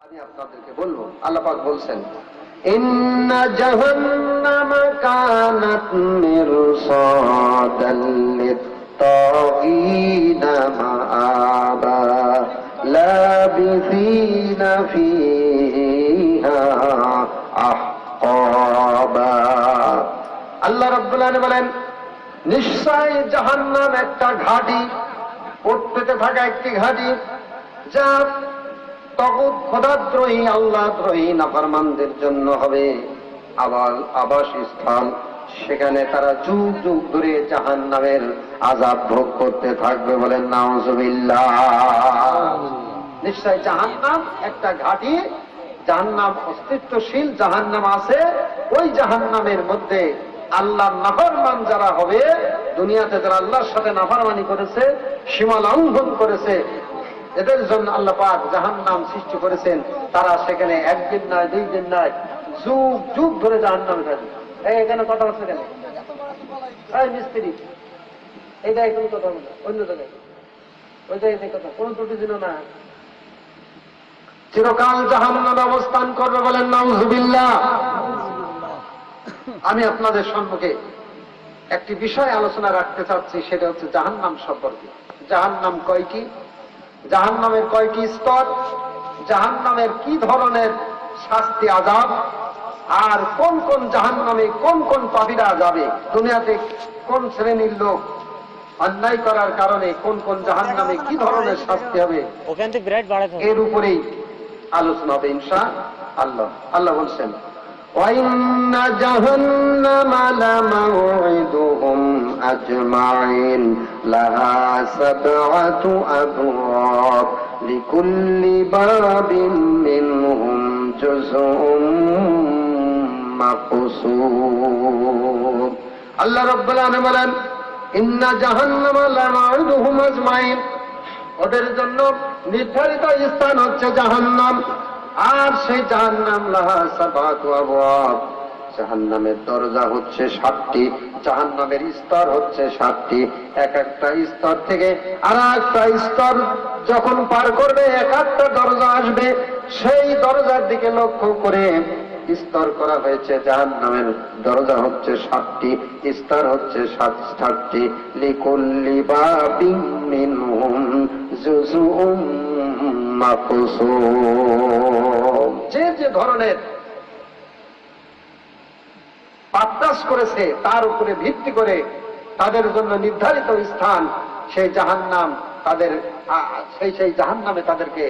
আমি আপনাদেরকে বলবো, আল্লাহ পাক বলছেন ইন্না জাহান্নামা কানাত মিরসাদাল লিত্তাগীনা মাআবা লাবিসিনা ফিহা আহকাবা। আল্লাহ রাব্বুল আলামিন বলেন, নিশ্চয় জাহান্নাম একটা ঘাঁটি, উঠতে থাকা একটি ঘাঁটি, যা তগুত খোদাদ্রোহী আল্লাহদ্রোহী নাফরমানদের জন্য হবে আবাসস্থল। সেখানে তারা যুগ যুগ ধরে জাহান্নামের আযাব ভোগ করতে থাকবে। বলেন নাউযুবিল্লাহ। নিশ্চয় জাহান্নাম একটা ঘাঁটি, জাহান্নাম অস্তিত্বশীল জাহান্নাম আছে। ওই জাহান্নামের মধ্যে আল্লাহর নাফরমান যারা হবে, দুনিয়াতে যারা আল্লাহর সাথে নাফরমানি করেছে, সীমা লঙ্ঘন করেছে, এদের জন্য আল্লাহ পাক জাহান্নাম সৃষ্টি করেছেন। তারা সেখানে একদিন নয়, দুই দিন নয়, যুগ যুগ ধরে জাহান্নামে থাকবে। এখানে কথা হচ্ছে কেন? এই মিস্ত্রি, এই জায়গায় কোনো কথা বলে, অন্য জায়গায় ওই জায়গায় কথা, কোন ত্রুটি ছিল না। চিরকাল জাহান্নামে অবস্থান করবে। বলেন নাউযুবিল্লাহ। আমি আপনাদের সম্মুখে একটি বিষয় আলোচনা রাখতে চাচ্ছি, সেটা হচ্ছে জাহান্নাম সম্পর্কে। জাহান্নাম কয়টি, জাহান্নামের কয়টি স্তর, জাহান্নামের কি ধরনের শাস্তি আযাব, আর কোন কোন জাহান্নামে কোন কোন পাপীরা যাবে, দুনিয়াতে কোন শ্রেণীর লোক অন্যায় করার কারণে কোন কোন জাহান্নামে কি ধরনের শাস্তি হবে, এর উপরেই আলোচনা হবে ইনশাআল্লাহ। আল্লাহ বলছেন, وَإِنَّ جَهَنَّمَ لَمَوْعِدُهُمْ أَجْمَعِينَ لَهَا 7 أَبْوَابٍ لِكُلِّ بَابٍ مِّنْهُمْ جُزْءٌ مَّقْسُومٌ। আল্লাহ রাব্বুল আলামিন বলেন, ইন্না জাহান্নামা লামাউইদুহুম আজমাইন, ওদের জন্য নির্ধারিত স্থান হচ্ছে জাহান্নাম। আর সেই জাহান্নাম লাহা 7 আবওয়াব, জাহান্নামের দরজা হচ্ছে 7টি, জাহান্নামের স্তর হচ্ছে 7টি। এক একটা স্তর থেকে আর একটা স্তর যখন পার করবে, এক একটা দরজা আসবে, সেই দরজার দিকে লক্ষ্য করে স্তর করা হয়েছে। জাহান্নামের দরজা হচ্ছে 7টি, স্তর হচ্ছে 7টি। লিকুল্লি বাবিন মিনহুম জুজুউম মাকসুম। যে যে ধরনের পাপকাজ করেছে তার উপরে ভিত্তি করে তাদের জন্য নির্ধারিত স্থান সেই জাহান্নাম, তাদের সেই জাহান্নামে তাদেরকে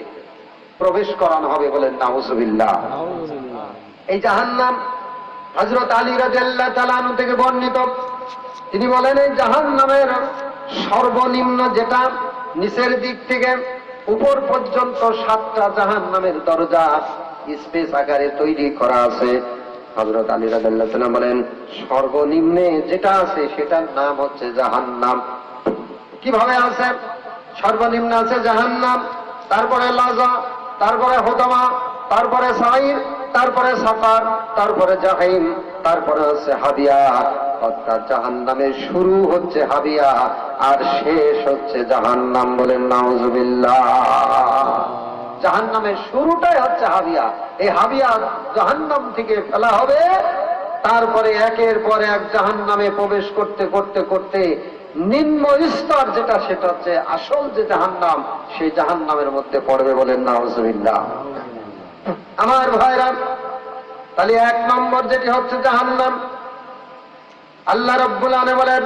প্রবেশ করানো হবে। বলেন নাউযুবিল্লাহ। এই জাহান্নাম হযরত আলী রাদিয়াল্লাহু তাআলা আনহু থেকে বর্ণিত, তিনি বলেন, এই জাহান্নামের সর্বনিম্ন যেটা নিচের দিক থেকে উপর পর্যন্ত 7টা জাহান্নামের দরজা স্পেস আকারে তৈরি করা আছে। হযরত আলী রাদিয়াল্লাহু তাআলা বলেন, সর্বনিম্নে যেটা আছে সেটার নাম হচ্ছে জাহান্নাম। কিভাবে আছে? সর্বনিম্ন আছে জাহান্নাম, তারপরে লাযা, তারপরে হুতামা, তারপরে সাইর, তারপরে সাকার, তারপরে জাহিম, তারপরে হচ্ছে হাবিয়া। অর্থাৎ জাহান্নামের শুরু হচ্ছে হাবিয়া আর শেষ হচ্ছে জাহান্নাম। বলেন নাউযুবিল্লাহ। জাহান্নামের শুরুটাই হচ্ছে হাবিয়া। এই হাবিয়া জাহান্নাম থেকে ফেলা হবে, তারপরে একের পর এক জাহান্নামে প্রবেশ করতে করতে করতে নিম্ন স্তর যেটা, সেটা হচ্ছে আসল যে জাহান্নাম, সেই জাহান্নামের মধ্যে পড়বে। বলেন নাউযুবিল্লাহ। আমার ভাইরা, তাহলে 1 নম্বর যেটি হচ্ছে জাহান্নাম, আল্লাহ রাব্বুল আলামিন বলেন,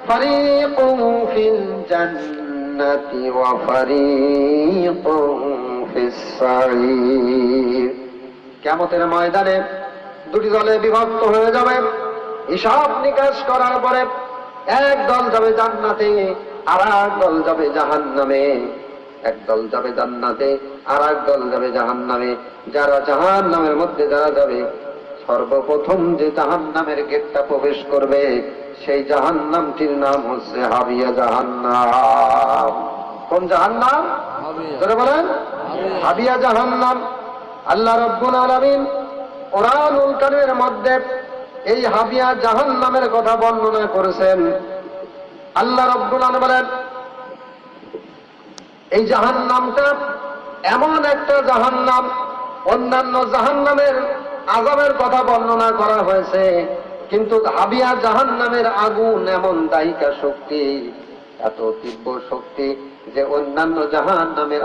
ফারীকুন ফিল জান্নাতি ওয়া ফারীকুন ফিস সাঈর। কিয়ামতের ময়দানে দুটি দলে বিভক্ত হয়ে যাবে। হিসাব নিকাশ করার পরে এক দল যাবে জান্নাতে, আর এক দল যাবে জাহান্নামে। এক দল যাবে জান্নাতে, আর এক দল যাবে জাহান্নামে। যারা জাহান্নামের মধ্যে যারা যাবে, সর্বপ্রথম যে জাহান্নামের গেটটা প্রবেশ করবে, সেই জাহান্নামটির নাম হচ্ছে হাবিয়া জাহান্নাম। কোন জাহান্নাম? ধরে বলেন, হাবিয়া জাহান্নাম। আল্লাহ রাব্বুল আলামিন কুরআনুল কারীমের মধ্যে এই হাবিয়া জাহান্নামের কথা বর্ণনা করেছেন। আল্লাহ রাব্বুল আলামিন বলেন, এই জাহান্নামটা এমন একটা জাহান্নাম অন্যান্য জাহান্নামের আযাবের কথা বর্ণনা করা হয়েছে, কিন্তু হাবিয়া জাহান্নামের আগুন এমন দাহিকা শক্তি, এত তীব্র শক্তি যে অন্যান্য জাহান্নামের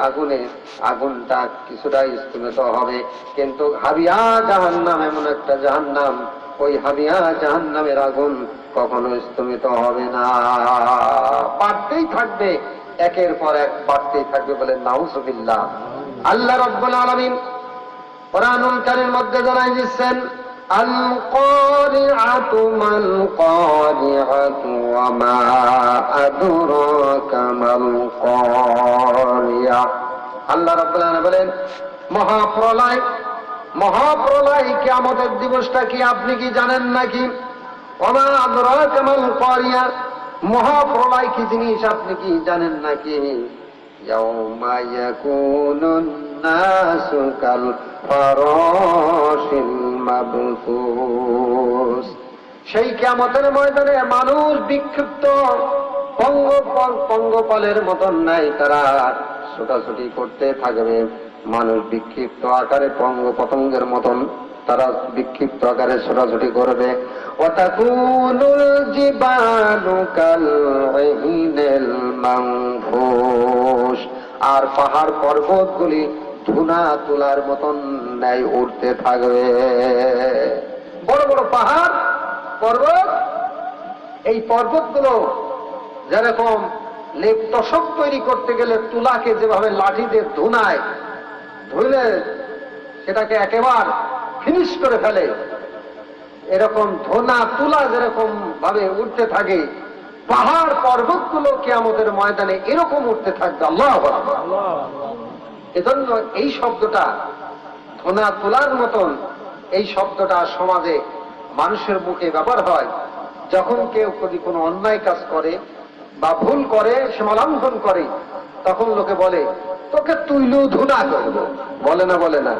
আগুনটা কিছুটা স্থমিত হবে, কিন্তু হাবিয়া জাহান্নাম এমন একটা জাহান্নাম, ওই হাবিয়া জাহান্নামের আগুন কখনো স্থমিত হবে না, বাড়তেই থাকবে, একের পর এক বাড়তেই থাকবে। বলে নাউযুবিল্লাহ। আল্লাহ রাব্বুল আলামিন কুরআনুল কারীমের মধ্যে জানাই দিচ্ছেন, আল কারিআতু মাল কারিআতু ওয়া মা আদরাকা মাল কারিয়া। আল্লাহ রাব্বুল আলামিন বলেন, মহাপ্রলয়, মহাপ্রলয় কিয়ামতের দিবসটা কি আপনি কি জানেন নাকি? ওয়া মা আদরাকা মাল কারিয়া, মহাপ্রলয় কি জিনিস আপনি কি জানেন নাকি? ইয়াউমা ইয়াকুনুন নাসু কাল ফারাশিল মাবথুস, সেই কিয়ামতের ময়দানে মানুষ বিক্ষিপ্ত পঙ্গপালের মতন নাই, তারা ছোটাছুটি করতে থাকবে। মানুষ বিক্ষিপ্ত আকারে পঙ্গ পতঙ্গের মতন তারা বিক্ষিপ্ত আকারে ছোটাছুটি করবে। ওয়াতাকুনুল জিবালু কাল ইহিনিল মানফুস, আর পাহাড় পর্বতগুলি ধুনা তুলার মতন ন্যায় উঠতে থাকবে। বড় বড় পাহাড় পর্বত, এই পর্বতগুলো যেরকম তোষক তৈরি করতে গেলে তুলাকে যেভাবে লাঠিতে ধুনায় ধুলে সেটাকে একেবারে ফিনিশ করে ফেলে, এরকম ধোনা তুলা যেরকম ভাবে উঠতে থাকে, পাহাড় পর্বতগুলো কিয়ামতের ময়দানে এরকম উঠতে থাকবে। আল্লাহু আকবার। এজন্য এই শব্দটা ধোনা তুলার মতন, এই শব্দটা সমাজে মানুষের মুখে ব্যবহার হয় যখন কেউ যদি কোনো অন্যায় কাজ করে বা ভুল করে, সীমালঙ্ঘন করে, তখন লোকে বলে তোকে তুইলু ধুনা করবো, বলে না? বলে না?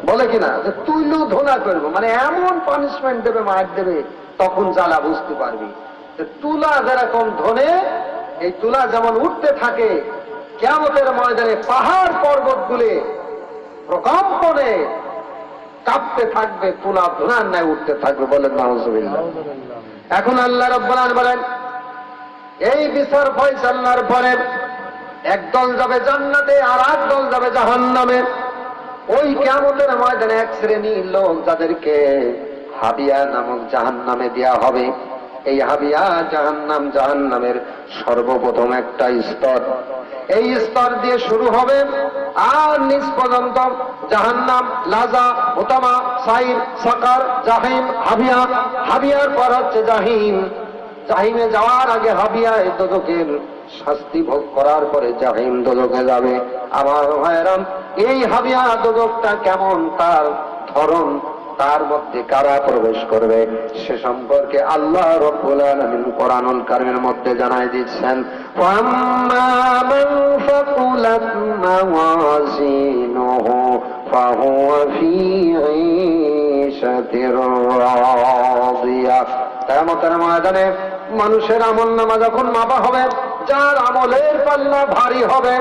বলে কিনা যে তুইলু ধোনা করবো, মানে এমন পানিশমেন্ট দেবে, মার দেবে, তখন জ্বালা বুঝতে পারবি। তুলা যেরকম ধনে, এই তুলা যেমন উঠতে থাকে কিয়ামতের ময়দানে পাহাড় পর্বতগুলি প্রকম্পনে কাঁপতে থাকবে, তুলা ধোনার ন্যায় উঠতে থাকবে। বলেন নাউযুবিল্লাহ। এখন আল্লাহ রাব্বুল আলামিন বলেন, এই বিচার ফয়সালার পরে একদল যাবে জান্নাতে আর একদল যাবে জাহান্নামে। ওই কিয়ামতের ময়দানে এক শ্রেণীর লোক যাদেরকে হাবিয়া নামক জাহান্নামে দেয়া হবে। এই হাবিয়া জাহান্নাম, জাহান্নামের সর্বপ্রথম একটা স্তর, এই স্তর দিয়ে শুরু হবে আর নিচ পর্যন্ত জাহান্নাম, লাজা, হুতামা, সাইর, সাকার, জাহিম, হাবিয়া, হাবিয়ার পর হচ্ছে জাহিম। জাহিমে যাওয়ার আগে হাবিয়া দোজখের শাস্তি ভোগ করার পরে জাহিম দোজখে যাবে। আমার ভাইরাম, এই হাবিয়া দোজখটা কেমন, তার ধরন, তার মধ্যে কারা প্রবেশ করবে সে সম্পর্কে আল্লাহ রাব্বুল আলামিন কুরআনুল কারীমের মধ্যে জানাই দিচ্ছেন, ফাম্মা মান ফাকুলাত মাওয়াজিনুহু ফাহুয়া ফি ঈশাতির রাদিয়া। কিয়ামতের ময়দানে মানুষের আমলনামা যখন মাপা হবে, যার আমলের পাল্লা ভারী হবে,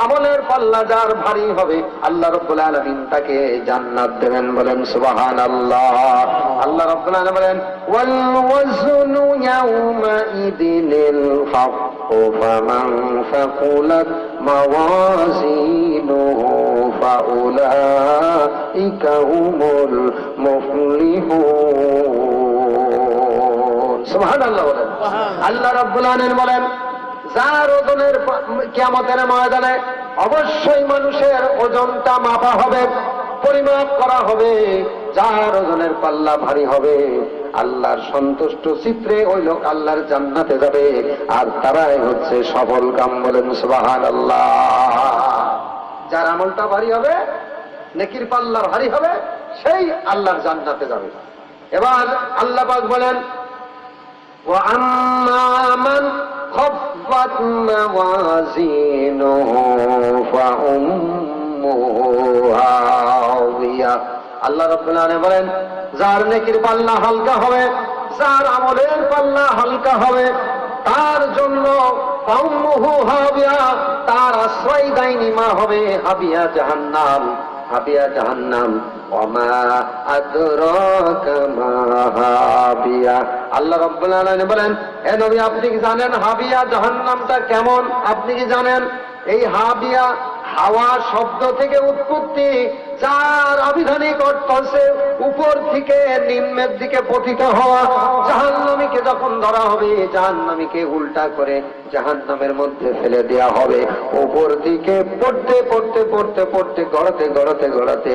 আমলের পাল্লা যার ভারী হবে, আল্লাহ রাব্বুল আলামিন তাকে জান্নাত দেবেন। বলেন সুবহানাল্লাহ। আল্লাহ রাব্বুল আলামিন বলেন, ওয়াল ওয়াজনু ইয়াউমা ইদিনিল হাক্কু ফামান ফাকুলাত মাওয়াজিনুহু ফাউলাইকা হুমুল মুফলিহুন। সুবহানাল্লাহ বলেন। আল্লাহ রাব্বুল আলামিন বলেন, যার ওজনের কিয়ামতের ময়দানে অবশ্যই মানুষের ওজনটা মাপা হবে, পরিমাপ করা হবে, যার ওজনের পাল্লা ভারী হবে, আল্লাহর সন্তুষ্ট চিত্রে ওই লোক আল্লাহর জান্নাতে যাবে, আর তারাই হচ্ছে সফল কাম। বলেন সুবহানাল্লাহ। যার আমলটা ভারী হবে, নেকির পাল্লা ভারী হবে, সেই আল্লাহর জান্নাতে যাবে। এবার আল্লাহ পাক বলেন, ওয়া আম্মা মান খাফফাত মাওয়াজিনুহু ফাউম্মুহু হাওিয়া। আল্লাহ রাব্বুল আলামিন বলেন, যার নেকির পাল্লা হালকা হবে, যার আমলের পাল্লা হালকা হবে, তার জন্য ফাউম্মুহু হাওিয়া, তার আশ্রয়দায়িনী মা হবে হাবিয়া জাহান্নাম। হাবিয়া জাহান্নাম। ওমা আদরাকা মা হাবিয়া। আল্লাহ রাব্বুল আলামিন বলেন, হে নবী আপনি কি জানেন হাবিয়া জাহান্নামটা কেমন? আপনি কি জানেন? এই হাবিয়া হাওয়া শব্দ থেকে উৎপত্তি, যার আবিধানিক অর্থ হচ্ছে উপর থেকে নিম্নের দিকে পতিত হওয়া। জাহান্নামীকে যখন ধরা হবে, জাহান্নামীকে উল্টা করে জাহান্নামের মধ্যে ফেলে দেয়া হবে। উপর দিকে পড়তে পড়তে পড়তে পড়তে গড়াতে গড়াতে গড়াতে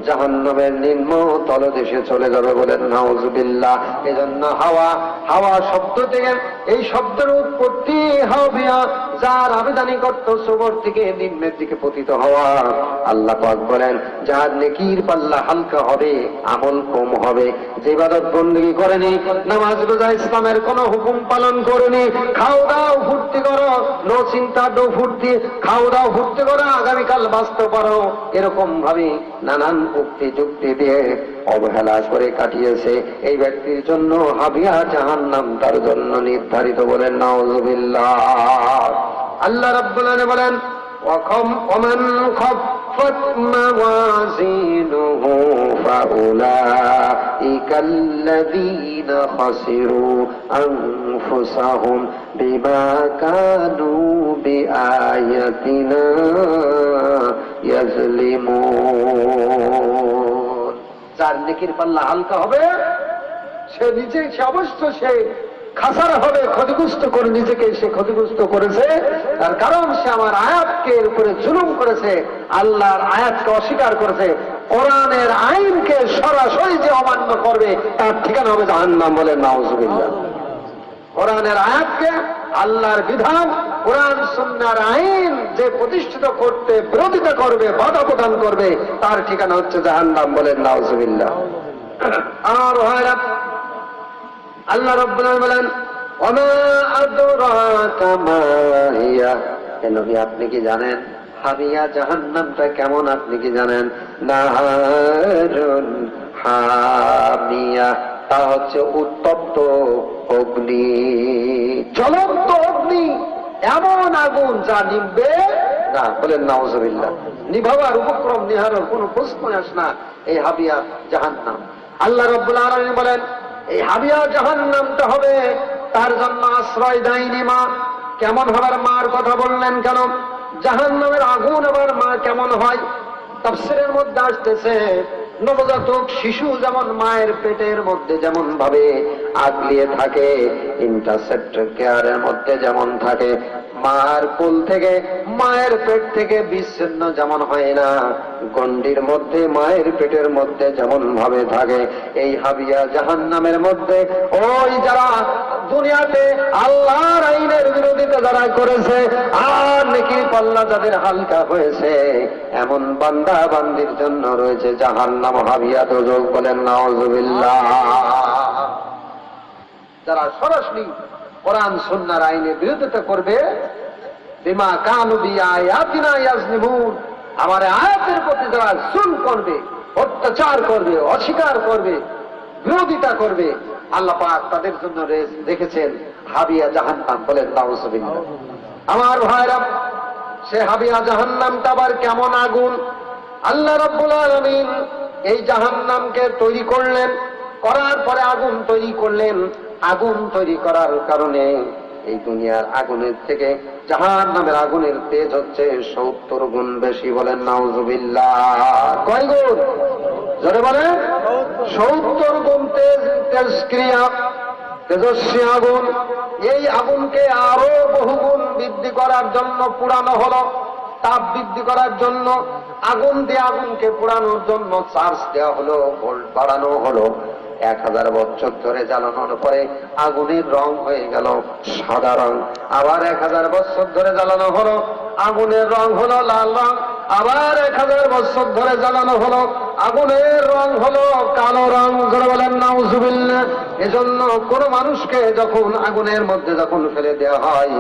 জাহান্নামের নিম্ন তলদেশে চলে যাবে। বলেন নাউজুবিল্লাহ। এজন্য হাওয়া, হাওয়া শব্দ থেকে, এই শব্দের উৎপত্তি হাবিয়া, যার আবিধানিক অর্থ উপর থেকে নিম্নের দিকে পতিত হওয়া। আল্লাহ পাক বলেন, যার নেকির পাল্লা হালকা হবে, আমল কম হবে, যে ইবাদত বندگی করেনি, নামাজ রোজা ইসলামের কোন হুকুম পালন করেনি, খাও দাও ফুর্তি করো, নো চিন্তা নো ফুর্তি, খাও দাও ফুর্তি করো, আগামীকাল বাঁচতে পারো, এরকম ভাবে নানান উক্তি যুক্তি দিয়ে অবহেলা করে কাটিয়েছে, এই ব্যক্তির জন্য হাবিয়া জাহান্নাম তার জন্য নির্ধারিত। বলেন নাউজুবিল্লাহ। আল্লাহ রাব্বুল আলামিন বলেন, ومن خفت موازينه فأولئك الذين خسروا أنفسهم بما كانوا بآياتنا يظلمون। যার নেকির পাল্লা হালকা হবে, সে নিজে অবশ্য সে খাসার হবে, ক্ষতিগ্রস্ত করে নিজেকে সে ক্ষতিগ্রস্ত করেছে। তার কারণ সে আমার আয়াতকে উপরে জুলুম করেছে, আল্লাহর আয়াতকে অস্বীকার করেছে, কোরআনের আইনকে সরাসরি যে অমান্য করবে তার ঠিকানা হবে জাহান্নাম। বলে নাউজুবিল্লাহ। কোরআনের আয়াতকে, আল্লাহর বিধান, কোরআন সুন্নাহর আইন যে প্রতিষ্ঠিত করতে বিরোধিতা করবে, বাধা প্রদান করবে, তার ঠিকানা হচ্ছে জাহান্নাম। বলেন নাউজুবিল্লাহ। আর ভাইরা, আল্লাহ রাব্বুল আলামিন বলেন, ওমা আদরাকা মা হিয়া। হে নবী আপনি কি জানেন হাবিয়া জাহান্নামটা কেমন? আপনি কি জানেন? নাহারুন হামিয়া, তা হচ্ছে উত্তপ্ত অগ্নি, জ্বলন্ত অগ্নি, এমন আগুন যা নিভবে না। বলেন নাউজুবিল্লাহ। নিভাবার উপক্রম নিহারের কোন প্রশ্ন আসে না, এই হাবিয়া জাহান্নাম। আল্লাহ রাব্বুল আলামিন বলেন, এই হাবিয়া জাহান্নামটা হবে তার জন্য আশ্রয় দেয়নি মা। কেমন হবার মার কথা বললেন কেন? জাহান্নামের আগুন আবার মা কেমন হয়? তাফসীরের মধ্যে আসতেছে, নবজাতক শিশু যেমন মায়ের পেটের মধ্যে যেমন ভাবে আগলিয়ে থাকে, ইন্টারসেপ্টর কেয়ারের মধ্যে যেমন থাকে, মার কোল থেকে, মায়ের পেট থেকে বিচ্ছিন্ন যেমন হয় না, গণ্ডির মধ্যে মায়ের পেটের মধ্যে যেমন ভাবে থাকে, এই হাবিয়া জাহান্নামের মধ্যে ওই যারা দুনিয়াতে আল্লাহর আইনের বিরোধিতা যারা করেছে আর নেকির পাল্লা যাদের হালকা হয়েছে, এমন বান্দা বান্দির জন্য রয়েছে জাহান্নাম, হাবিয়া দোজখ। বলেন নাউজুবিল্লাহ। যারা সরাসরি কোরআন সুন্নাহর আইনের বিরোধিতা করবে, বিমা কানু বিআয়াতিনা ইয়াজলিমুন, আমার আয়াতের প্রতি যারা জুলম করবে, অত্যাচার করবে, অস্বীকার করবে, বিরোধিতা করবে, আল্লাহ পাক তাদের জন্য রেখেছেন হাবিয়া জাহান্নাম। বলেন নাউজুবিল্লাহ। আমার ভাইরা, সে হাবিয়া জাহান্নামটা আবার কেমন আগুন? আল্লাহ রাব্বুল আলামিন এই জাহান্নামকে তৈরি করলেন, করার পরে আগুন তৈরি করলেন। আগুন তৈরি করার কারণে এই দুনিয়ার আগুনের থেকে জাহান্নামের আগুনের তেজ হচ্ছে 70 গুণ বেশি। বলেন নাউজুবিল্লাহ। কয় গুণ? জোরে বলেন। 70 গুণ তেজস্ক্রিয়া, তেজস্বী আগুন। এই আগুনকে আরো বহুগুণ বৃদ্ধি করার জন্য পুরানো হলো, তাপ বৃদ্ধি করার জন্য আগুন দিয়ে আগুনকে পোড়ানোর জন্য চার্জ দেওয়া হলো, ভোল্ট বাড়ানো হলো। 1000 বছর ধরে জ্বালানোর পরে আগুনের রং হয়ে গেল সাদা রং। আবার 1000 বছর ধরে জ্বালানো হলো, আগুনের রং হলো লাল রং। আবার 1000 বছর ধরে জ্বালানো হলো, আগুনের রং হলো কালো রং। করে বলেন নাউজুবিল্লাহ। এজন্য কোন মানুষকে যখন আগুনের মধ্যে যখন ফেলে দেওয়া হয়,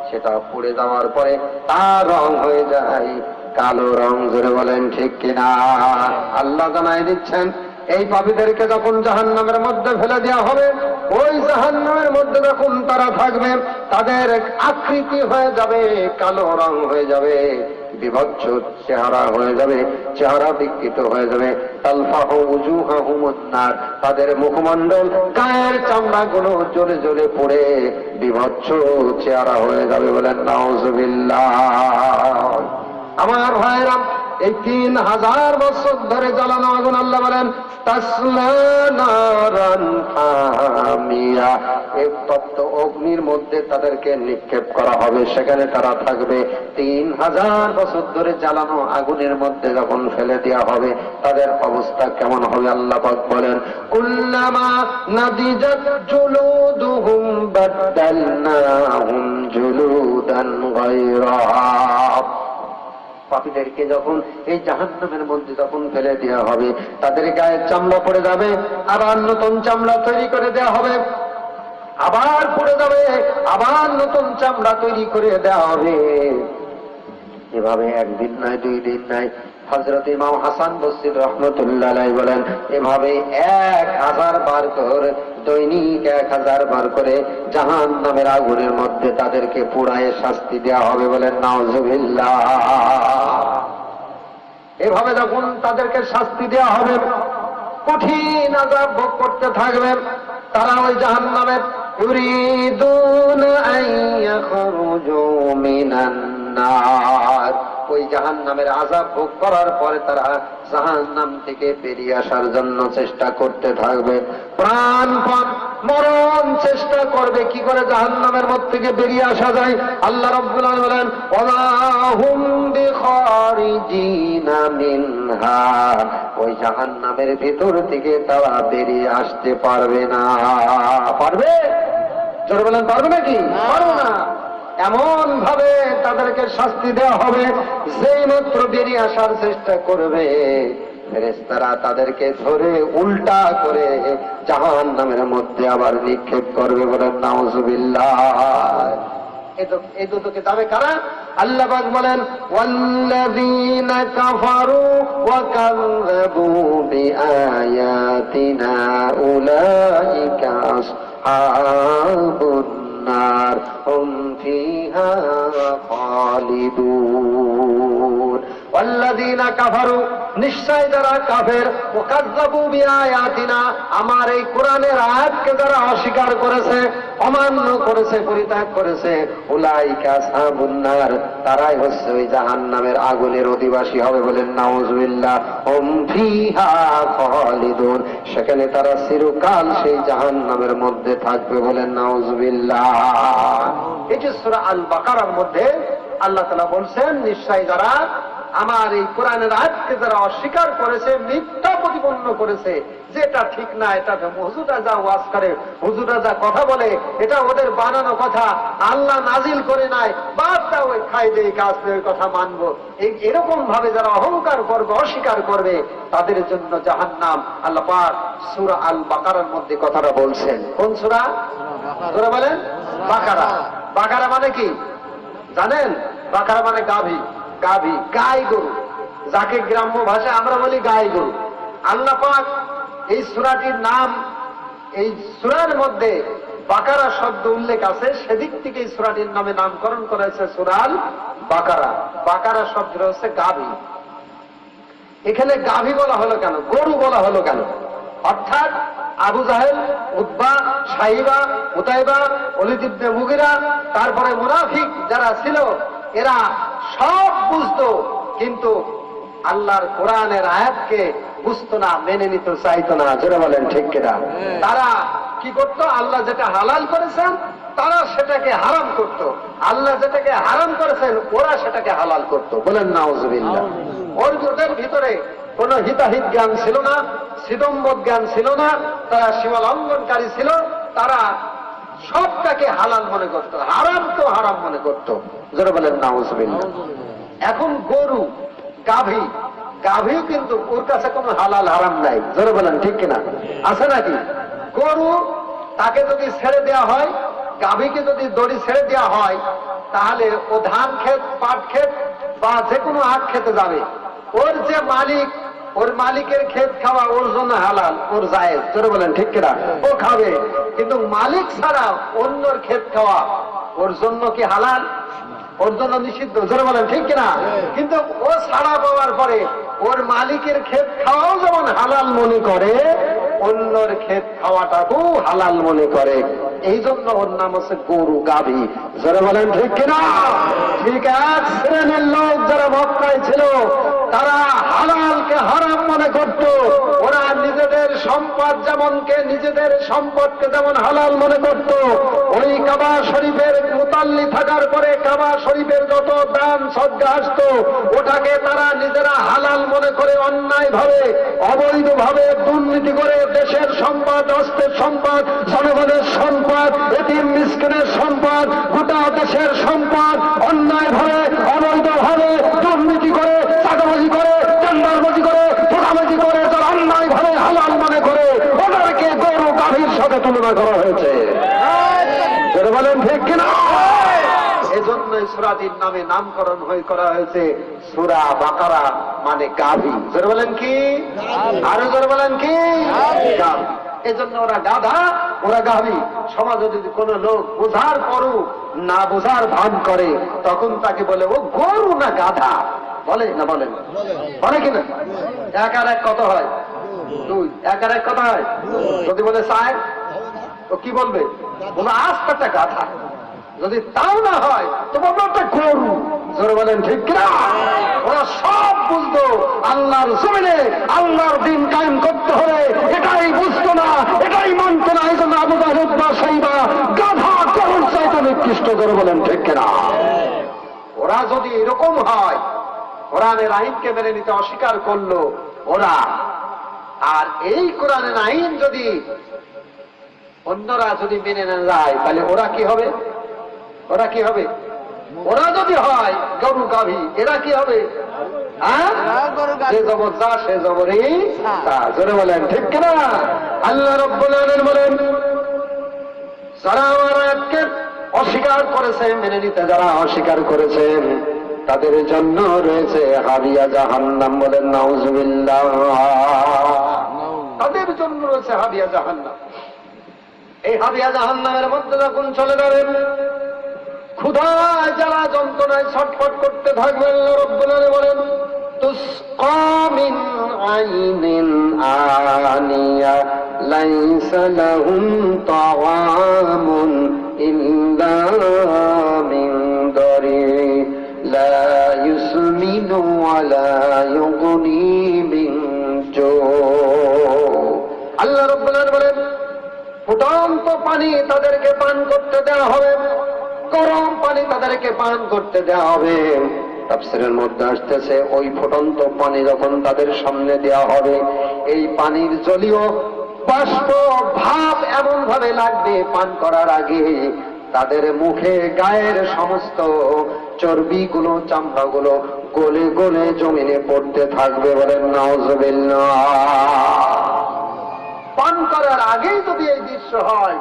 সেটা পুড়ে যাওয়ার পরে তার রং হয়ে যায় কালো রং। জোরে বলেন ঠিক কিনা? আল্লাহ জানাই দিচ্ছেন, এই পাপীদেরকে যখন জাহান্নামের মধ্যে ফেলে দেওয়া হবে, ওই জাহান্নামের মধ্যে যখন তারা থাকবে, তাদের আকৃতি হয়ে যাবে কালো রং হয়ে যাবে, বিভৎস চেহারা হয়ে যাবে, চেহারা বিকৃত হয়ে যাবে। তালফাহু উজুহাহুমুন নার, তাদের মুখমণ্ডল গায়ের চামড়াগুলো জ্বলে জ্বলে পড়ে বিভৎস চেহারা হয়ে যাবে। বলেন নাউজুবিল্লাহ। আমার ভাইরা, এই 3000 বছর ধরে জ্বালানো আগুন, আল্লাহ বলেন তাসলা নারান হামিয়া, এই তপ্ত অগ্নির মধ্যে তাদেরকে নিক্ষেপ করা হবে, সেখানে তারা থাকবে। 3000 বছর ধরে জ্বালানো আগুনের মধ্যে যখন ফেলে দেওয়া হবে, তাদের অবস্থা কেমন হবে আল্লাহ পাক বলেন কুল্লামা নাদিজাত জুলুদুহুম বাদদালনাহুম জুলুদান গায়রাহা। পাপীদেরকে যখন এই জাহান্নামের মধ্যে যখন ফেলে দেওয়া হবে, তাদের গায়ে চামড়া পড়ে যাবে, আবার নতুন চামড়া তৈরি করে দেওয়া হবে, আবার পড়ে যাবে, আবার নতুন চামড়া তৈরি করে দেওয়া হবে। এভাবে একদিন নয়, 2 দিন নয়। হযরত ইমাম হাসান বসরি রহমতুল্লাহ আলাইহি বলেন, এভাবে 1000 বার করে, দৈনিক 1000 বার করে জাহান্নামের আগুনের মধ্যে তাদেরকে পুড়ায় শাস্তি দেওয়া হবে। বলেন নাউজুবিল্লাহ। এভাবে যখন তাদেরকে শাস্তি দেওয়া হবে, কঠিন আযাব ভোগ করতে থাকবে তারা ওই জাহান্নামের। ইউরিদুনা আন ইয়াখরুজু মিনান নার, ওই জাহান্নামের আযাব ভোগ করার পরে তারা জাহান্নাম থেকে বেরিয়ে আসার জন্য চেষ্টা করতে থাকবে, প্রাণপণ মরণ চেষ্টা করবে কি করে জাহান্নামের মধ্যে থেকে বেরিয়ে আসা যায়। আল্লাহ রাব্বুল আলামিন বলেন ওয়া হুম বিখারিজিনা মিনহা, ওই জাহান্নামের ভিতর থেকে তারা বেরিয়ে আসতে পারবে না। পারবে? জোরে বলেন পারবে নাকি? পারবে না। এমন ভাবে তাদেরকে শাস্তি দেওয়া হবে, যেই মাত্র বেরিয়ে আসার চেষ্টা করবে, ফেরেশতারা তাদেরকে ধরে উল্টা করে জাহান্নামের মধ্যে আবার নিক্ষেপ করবে। বলেন নাউজুবিল্লাহ। এই দুটোকে যাবে কারা? আল্লাহ পাক বলেন ওয়াল্লাযীনা কাফারু ওয়া কাযযাবু বিআয়াতিনা উলাইকা আসহাবুন নার হুম ফিহা খালিদুন। ওয়াল্লাযীনা কাফারু, নিশ্চয় যারা কাফের, ওয়া কাযযাবু বিআয়াতিনা, আমার এই কোরআনের আয়াতকে যারা অস্বীকার করেছে, অমান্য করেছে, পরিত্যাগ করেছে, উলাইকা আসহাবুন নার, তারাই হচ্ছে ওই জাহান্নামের আগুনের অধিবাসী হবে। বলেন নাউজুবিল্লাহ। হুম ফিহা খালিদুন, সেখানে তারা চিরকাল সেই জাহান্নামের মধ্যে থাকবে। বলেন নাউজুবিল্লাহ। এই যে সূরা আল বাকারার মধ্যে আল্লাহ তাআলা বলছেন, নিশ্চয় যারা আমার এই কোরআনের আয়াতকে যারা অস্বীকার করেছে, মিথ্যা প্রতিপন্ন করেছে, যেটা ঠিক না, এটা হুজুররা যা ওয়াজ করে, হুজুররা যা কথা বলে, এটা ওদের বানানো কথা, আল্লাহ নাজিল করে নাই, বাদ দাও, ওই খাই দেই কাজ নেই, ওই কথা মানবো, এরকম ভাবে যারা অহংকার করবে, অস্বীকার করবে, তাদের জন্য জাহান্নাম। আল্লাহ পাক সূরা আল বাকারার মধ্যে কথাটা বলছেন। কোন সূরা? সূরা বলেন বাকারা। বাকারা মানে কি জানেন? বাকারা মানে গাভী, গাভী, গাই গরু, যাকে গ্রাম্য ভাষায় আমরা বলি গাই গরু। আল্লাহ পাক এই সূরাটির নাম, এই সূরার মধ্যে বাকারা শব্দ উল্লেখ আছে, সেদিক থেকে এই সূরাটির নামে নামকরণ করেছে সূরা আল বাকারা। বাকারা শব্দ হচ্ছে গাভী। এখানে গাভী বলা হলো কেন, গরু বলা হলো কেন? অর্থাৎ আবু জাহেল, উতবা, সাইবা, উতাইবা, ওলীদ ইবনে মুগীরা, তারপরে মুনাফিক যারা ছিল, এরা সব বুঝতো, কিন্তু আল্লাহর কোরআনের আয়াতকে বুঝতো না, মেনে নিতে চাইতো না। জোরে বলেন ঠিক কিনা? তারা কি করতো? আল্লাহ যেটা হালাল করেছেন তারা সেটাকে হারাম করত, আল্লাহ যেটাকে হারাম করেছেন ওরা সেটাকে হালাল করত। বলেন নাউজুবিল্লাহ। ওদের ভিতরে কোন হিতাহিত জ্ঞান ছিল না, সিদম্বদ জ্ঞান ছিল না, তারা সীমা লঙ্ঘনকারী ছিল, তারা সবটাকে হালাল মনে করত, হারাম তো হারাম মনে করত। যারা বলেন নাউজুবিল্লাহ। এখন গরু, গাভী, গাভীও কিন্তু ওর কাছে কোনো হালাল হারাম নাই। যারা বলেন ঠিক কিনা? আছে নাকি? গরু তাকে যদি ছেড়ে দেওয়া হয়, গাভীকে যদি দড়ি ছেড়ে দেওয়া হয়, তাহলে ও ধান ক্ষেত, পাট ক্ষেত বা যে কোনো আখ খেতে যাবে। ওর যে মালিক, ওর মালিকের ক্ষেত খাওয়া ওর জন্য হালাল, ওর জায়েজ। জোরে বলেন ঠিক কিনা? ও খাবে, কিন্তু মালিক ছাড়া অন্যর ক্ষেত খাওয়া ওর জন্য কি হালাল? ওর জন্য নিষিদ্ধ, জোরে বলেন ঠিক কিনা? কিন্তু ও ছাড়া পাওয়ার পরে ওর মালিকের ক্ষেত খাওয়াও যেমন হালাল মনে করে, অন্যর ক্ষেত খাওয়াটাকেও হালাল মনে করে। এই জন্য ওর নাম হচ্ছে গরু গাভী, জোরে বলেন ঠিক কিনা? ঠিক এক শ্রেণীর লোক যারা মক্কায় ছিল, তারা হালালকে হারাম মনে করত। ওরা নিজেদের সম্পদ নিজেদের সম্পদকে যেমন হালাল মনে করত, ওই কাবা শরীফের মুতাল্লি থাকার পরে কাবা শরীফের যত দান সদ্গা আসতো, ওটাকে তারা নিজেরা হালাল মনে করে অন্যায় ভাবে অবৈধ ভাবে দুর্নীতি করে দেশের সম্পদ, রাষ্ট্রের সম্পদ, জনগণের সম্পদ, এতিম মিসকিনের সম্পদ, গোটা দেশের সম্পদ অন্যায় ভাবে অবৈধ ভাবে দুর্নীতি করে, চাঁদাবাজি করে, টেন্ডারবাজি করে, ধোঁকাবাজি করে, যারা অন্যায় ভাবে হালাল মনে করে, ওদেরকে গরু গাভীর সাথে তুলনা করা হয়েছে। বলেন ঠিক কিনা? এই জন্য সূরাটির নামে নামকরণ করা হয়েছে সূরা বাকারা, মানে গাভী। জোরে বলেন কি? আরো জোরে বলেন কি? গাভী। এই জন্য ওরা গাধা, ওরা গাভী। সমাজে যদি কোনো লোক বোঝার পরও না বোঝার ভান করে, তখন তাকে বলে ও গরু না গাধা। বলে না? বলেন, বলে কিনা? এক আর এক কত হয়? দুই। এক আর এক কত হয়? যদি বলে চায়, তো কি বলবে? বলে আস্তে গাধা। যদি তাও না হয় তো বলবো একটা গরু। জোরে বলেন ঠিক কিনা? ওরা সব বুঝতো আল্লাহর জমিনে আল্লাহর দিন কায়েম করতে হবে, এটাই বুঝতো না, এটাই মানতো না। এই জন্য আবু তাহেব বা সাইবা গাধা গরুর চাইতে নিকৃষ্ট। জোরে বলেন ঠিক কিনা? ওরা যদি এরকম হয়, কোরআনের আইনকে মেনে নিতে অস্বীকার করলো ওরা, আর এই কোরআনের আইন যদি অন্যরা যদি মেনে না যায়, তাহলে ওরা কি হবে? ওরা কি হবে? ওরা যদি হয় গরু গাভী, এরা কি হবে? যে জবর যা সে জবরই তা। জোরে বলেন ঠিক কিনা? আল্লাহ রাব্বুল আলামিন বলেন, যারা আমার আয়াতকে অস্বীকার করেছে, মেনে নিতে যারা অস্বীকার করেছেন, তাদের জন্য রয়েছে হাবিয়া জাহান্নাম। বলেন নাউজুবিল্লাহ। তাদের জন্য রয়েছে হাবিয়া জাহান্নাম। এই হাবিয়া জাহান্নামের মধ্যে যখন চলে যাবেন, ক্ষুধায় যারা যন্ত্রণায় ছটফট করতে থাকবেন, আল্লাহ রাব্বুল আলামিন বলেন, তুসকা মিন আইনিন আনিয়া লাইসা লাহুম তাআমুন ইল্লা মিন দারি লা ইউসমিনু ওয়া লা ইউগনি মিন জু। আল্লাহ রাব্বুল আলামিন বলেন, ফুটন্ত পানি তাদেরকে পান করতে দেওয়া হবে, গরম পানি তাদেরকে পান করতে দেওয়া হবে। তাফসীরের মধ্যে আসতেছে, ওই ফুটন্ত পানি যখন তাদের সামনে দেওয়া হবে, এই পানির জলীয় বাষ্প ভাব এমন ভাবে লাগবে পান করার আগে তাদের মুখে গায়ের সমস্ত চর্বিগুলো, চামড়াগুলো গলে গলে জমিনে পড়তে থাকবে। বলেন নাউজুবিল্লাহ। পান করার আগেই যদি এই দৃশ্য হয়,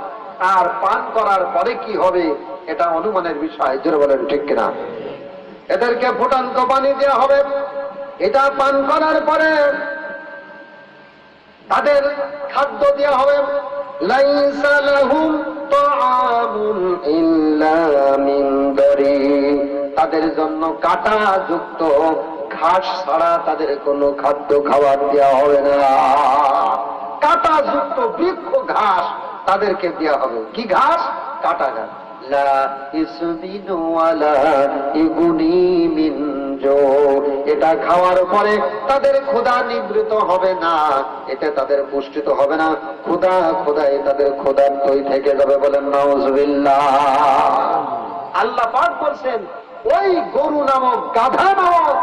আর পান করার পরে কি হবে এটা অনুমানের বিষয়। জোরে বলেন ঠিক কিনা? এদেরকে ফুটন্ত পানি দেওয়া হবে, এটা পান করার পরে তাদের খাদ্য দেওয়া হবে। লাইসা লাহুম তাআমুন ইল্লা মিন দারি, তাদের জন্য কাঁটা যুক্ত ঘাস ছাড়া তাদের কোনো খাদ্য খাবার দেওয়া হবে না। কাঁটা যুক্ত বৃক্ষ ঘাস তাদেরকে দেওয়া হবে। কি ঘাস? কাঁটা ঘাস। লা ইসমিনু ওয়ালা ইগুনি মিন জু, এটা খাওয়ার পরে তাদের ক্ষুধা নিবৃত হবে না, এতে তাদের পুষ্টিত হবে না, ক্ষুধায় তাদের ক্ষুধার্তই থেকে যাবে। বলেন নাউজুবিল্লাহ। আল্লাহ পাক বলছেন, ওই গরু নামক, গাধা নামক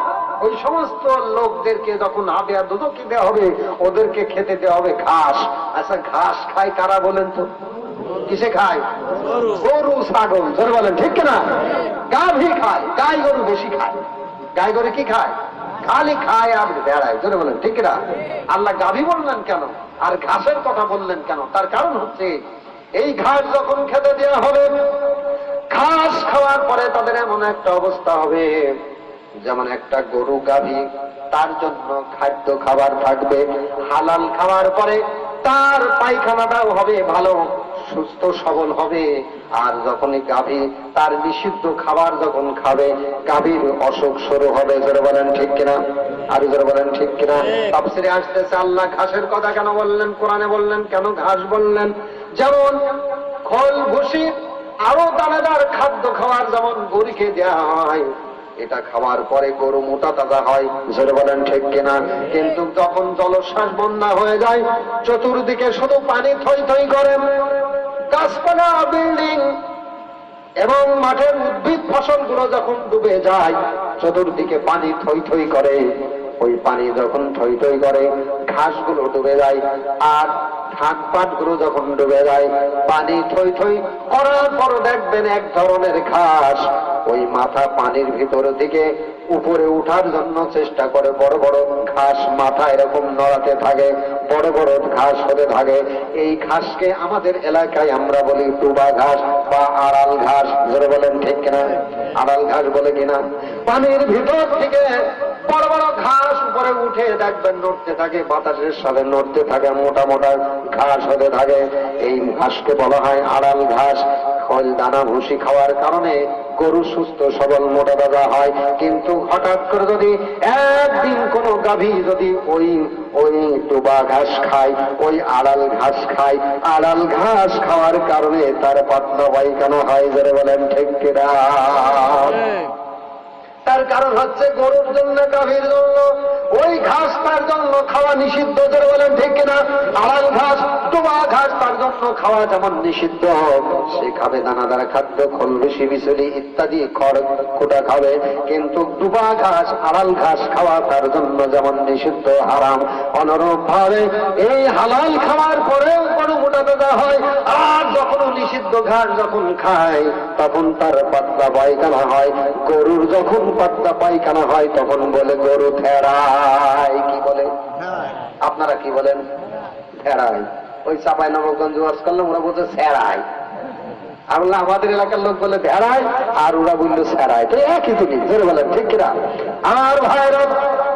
ওই সমস্ত লোকদেরকে যখন হাবিয়া দুদকি দেওয়া হবে, ওদেরকে খেতে দেওয়া হবে ঘাস। আচ্ছা, ঘাস খায় কারা বলেন তো? কিসে খায়? গরু, ছাগল। জোরে বলেন ঠিক কিনা? গাভী খায়, গাই গরু বেশি খায়। গাই গরু কি খায়? খালি খায় আর বেড়ায়। জোরে বলেন ঠিক কিনা? আল্লাহ গাভী বললেন কেন আর ঘাসের কথা বললেন কেন? তার কারণ হচ্ছে, এই ঘাস যখন খেতে দেওয়া হবে, ঘাস খাওয়ার পরে তাদের এমন একটা অবস্থা হবে, যেমন একটা গরু গাভী, তার জন্য খাদ্য খাবার থাকবে হালাল। খাওয়ার পরে তার পায়খানাটাও হবে ভালো, সুস্থ সবল হবে। আর যখনই গাভী তার নিষিদ্ধ খাবার যখন খাবে, গাভীর অসুখ শুরু হবে। জোরে বলেন ঠিক কিনা? আর জোরে বলেন ঠিক কিনা? তাফসীরে আসতেছে আল্লাহ ঘাসের কথা কেন বললেন, কোরআনে বললেন কেন ঘাস বললেন? যেমন খোল ভুসি আরো দানাদার খাদ্য খাওয়ার যেমন গরুকে দেওয়া হয়, এটা খাওয়ার পরে গরু মোটা তাজা হয়। জোরে বলেন ঠিক কিনা? কিন্তু যখন জলোচ্ছ্বাস বন্যা হয়ে যায়, চতুর্দিকে শুধু পানি থই থই করে, গাছপালা বিল্ডিং এবং মাঠের উদ্ভিদ ফসলগুলো যখন ডুবে যায়, চতুর্দিকে পানি থই থই করে, ওই পানি যখন থই থই করে ঘাসগুলো ডুবে যায়, আর ধান পাট গুলো যখন ডুবে যায়, পানি থই থই করার পর দেখবেন এক ধরনের ঘাস ওই মাথা পানির ভিতর দিকে উপরে উঠার জন্য চেষ্টা করে। বড় বড় ঘাস মাথা এরকম নড়াতে থাকে, বড় বড় ঘাস হতে থাকে। এই ঘাসকে আমাদের এলাকায় আমরা বলি টুবা ঘাস বা আড়াল ঘাস। জোরে বলেন ঠিক কিনা? আড়াল ঘাস বলে কিনা? পানির ভিতর থেকে বড় বড় ঘাস উপরে উঠে দেখবেন নড়তে থাকে, বাতাসের সাথে নড়তে থাকে, মোটা মোটা ঘাস হতে থাকে। এই ঘাসকে বলা হয় আড়াল ঘাস। খোল দানা ভুসি খাওয়ার কারণে গরু সুস্থ সবল মোটা তাজা হয়। কিন্তু হঠাৎ করে যদি একদিন কোনো গাভী যদি ওই ওই টুবা ঘাস খায়, ওই আড়াল ঘাস খায়, আড়াল ঘাস খাওয়ার কারণে তার পাতলা পায়খানা হয়। যারা বলেন ঠিক কিনা? তার কারণ হচ্ছে গরুর জন্য গাভীর জন্য ওই ঘাস তার জন্য খাওয়া নিষিদ্ধ। যারা বলেন ঠিক কিনা? আড়াল ঘাস টুবা ঘাস তার জন্য খাওয়া যেমন নিষিদ্ধ, সে খাবে দানাদার খাদ্য, খোল ভুসি বিচুলি ইত্যাদি খড় কুটা খাবে। কিন্তু টুবা ঘাস আড়াল ঘাস খাওয়া তার জন্য যেমন নিষিদ্ধ, হারাম, অনুরূপ ভাবে এই হালাল খাওয়ার পরেও কোনো মোটা তাজা হয়। আর যখন নিষিদ্ধ ঘাস যখন খায় তখন তার পাতলা পায়খানা হয়। গরুর যখন পাতলা পায়খানা হয় তখন বলে গরু ফেরায়। কি বলে? আপনারা কি বলেন? ফেরায়। ওই চাপাই নবগঞ্জ ওয়াজ করলাম, ওরা বলছে ফেরায়। আমরা আমাদের এলাকার লোক বলে ভেড়ায়, আর ওরা বললো ফেরায়। তো একই জিনিস। জোরে বলেন ঠিক কিনা? আর ভাইরা,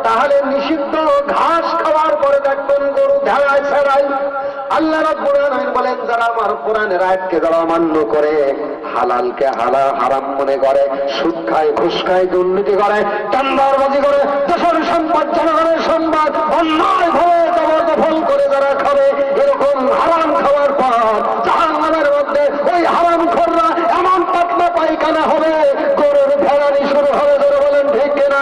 তাহলে নিষিদ্ধ ঘাস খাওয়ার পরে দেখবেন গরু ভেড়ায় ফেরায়। আল্লাহ রাব্বুল আলামিন বলেন, যারা আমার কোরআনের আয়াতকে যারা অমান্য করে, হালালকে হারাম মনে করে, সুদ খায়, ঘুষ খায়, দুর্নীতি করে, চাঁদাবাজি করে, দেশের সম্পদ, জনগণের সম্পদ অন্যায় ভাবে জবরদখল করে যারা খাবে, এরকম হারাম খাওয়ার পর জাহান্নামের মধ্যে ওই হারাম খোররা এমন পাতলা পায়খানা হবে, গরুর ভেড়ানি শুরু হবে। ধরে বলেন ঠিক কিনা?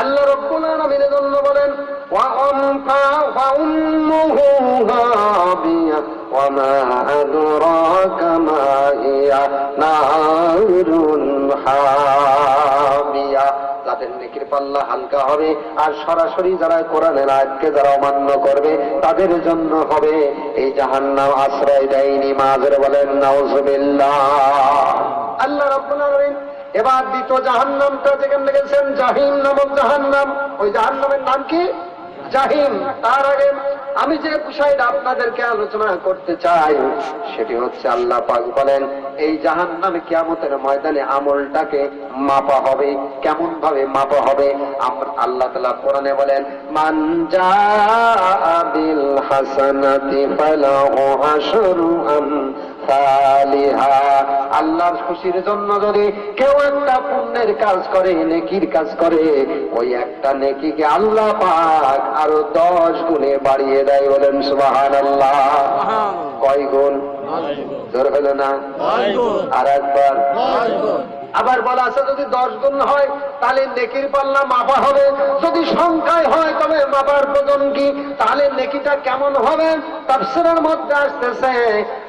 আল্লাহ রাব্বুল আলামিন জন্য বলেন, وأمه هاوية وما أدراك ما هي نار حامية। যাদের নেকির পাল্লা হালকা হবে আর সরাসরি যারা কোরআনের আয়াতকে যারা অমান্য করবে তাদের জন্য হবে এই জাহান্নাম আশ্রয় দেয়নি। মাঝরে বলেন নাউজুবিল্লাহ। আল্লাহ রাব্বুল আলামিন এবার দ্বিতীয় জাহান্নামটা যেখানে গেছেন, জাহিম নামক জাহান্নাম। ওই জাহান্নামের নাম কি? জাহিম। তার আগে আমি যে বিষয়টা আপনাদেরকে আলোচনা করতে চাই সেটি হচ্ছে, আল্লাহ পাক বলেন এই জাহান্নামে কিয়ামতের ময়দানে আমলটাকে মাপা হবে। কেমন ভাবে মাপা হবে? আল্লাহ তাআলা কোরআনে বলেন, মান জাআ বিল হাসানাতি ফালাহু আশরু আমসালিহা। আল্লাহর খুশির জন্য যদি কেউ একটা পুণ্যের কাজ করে, নেকির কাজ করে, ওই একটা নেকিকে আল্লাহ পাক আরো 10 গুণে বাড়িয়ে দেয়। বলেন সুবহানাল্লাহ। কয় গুণ? জোর হলো না? আর একবার। আবার বলা আছে যদি 10 গুণ হয় তাহলে নেকির পাল্লা মাপা হবে। যদি সংখ্যায় হয় তবে মাপার প্রয়োজন কি? তাহলে নেকিটা কেমন হবে? তাফসীরের মধ্যে আসতেছে,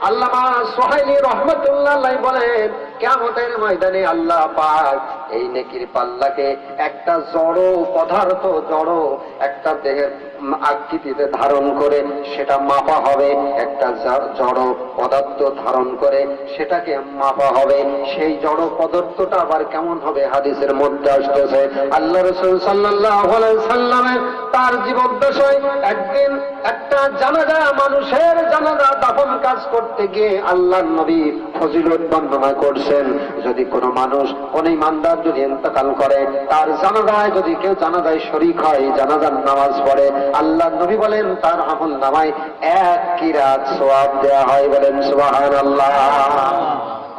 আল্লামা সুহাইলি রাহমাতুল্লাহ আলাইহি বলেন, কিয়ামতের ময়দানে আল্লাহ পাক এই নেকির পাল্লাকে একটা জড় পদার্থ, জড় একটা দেহের আকৃতিতে ধারণ করে সেটা মাপা হবে। একটা জড় পদার্থ ধারণ করে সেটাকে মাপা হবে। সেই জড় পদার্থটা আবার কেমন হবে? হাদিসের মধ্যে আসতেছে, আল্লাহ রাসূল সাল্লাল্লাহু আলাইহি সাল্লামে তার জীবদ্দশায় একদিন একটা জানাজা, মানুষের জানাজা দাফন কাজ করতে গিয়ে আল্লাহর নবী ফজিলত বর্ণনা করছে। বলছেন, যদি কোনো মানুষ কোন ইমানদার যদি ইন্তেকাল করে, তার জানাজায় যদি কেউ জানাজায় শরীক হয়, জানাজার নামাজ পড়ে, আল্লাহ নবী বলেন তার আমল নামায় 1 কিরাত সওয়াব দেওয়া হয়। বলেন সুবহানাল্লাহ।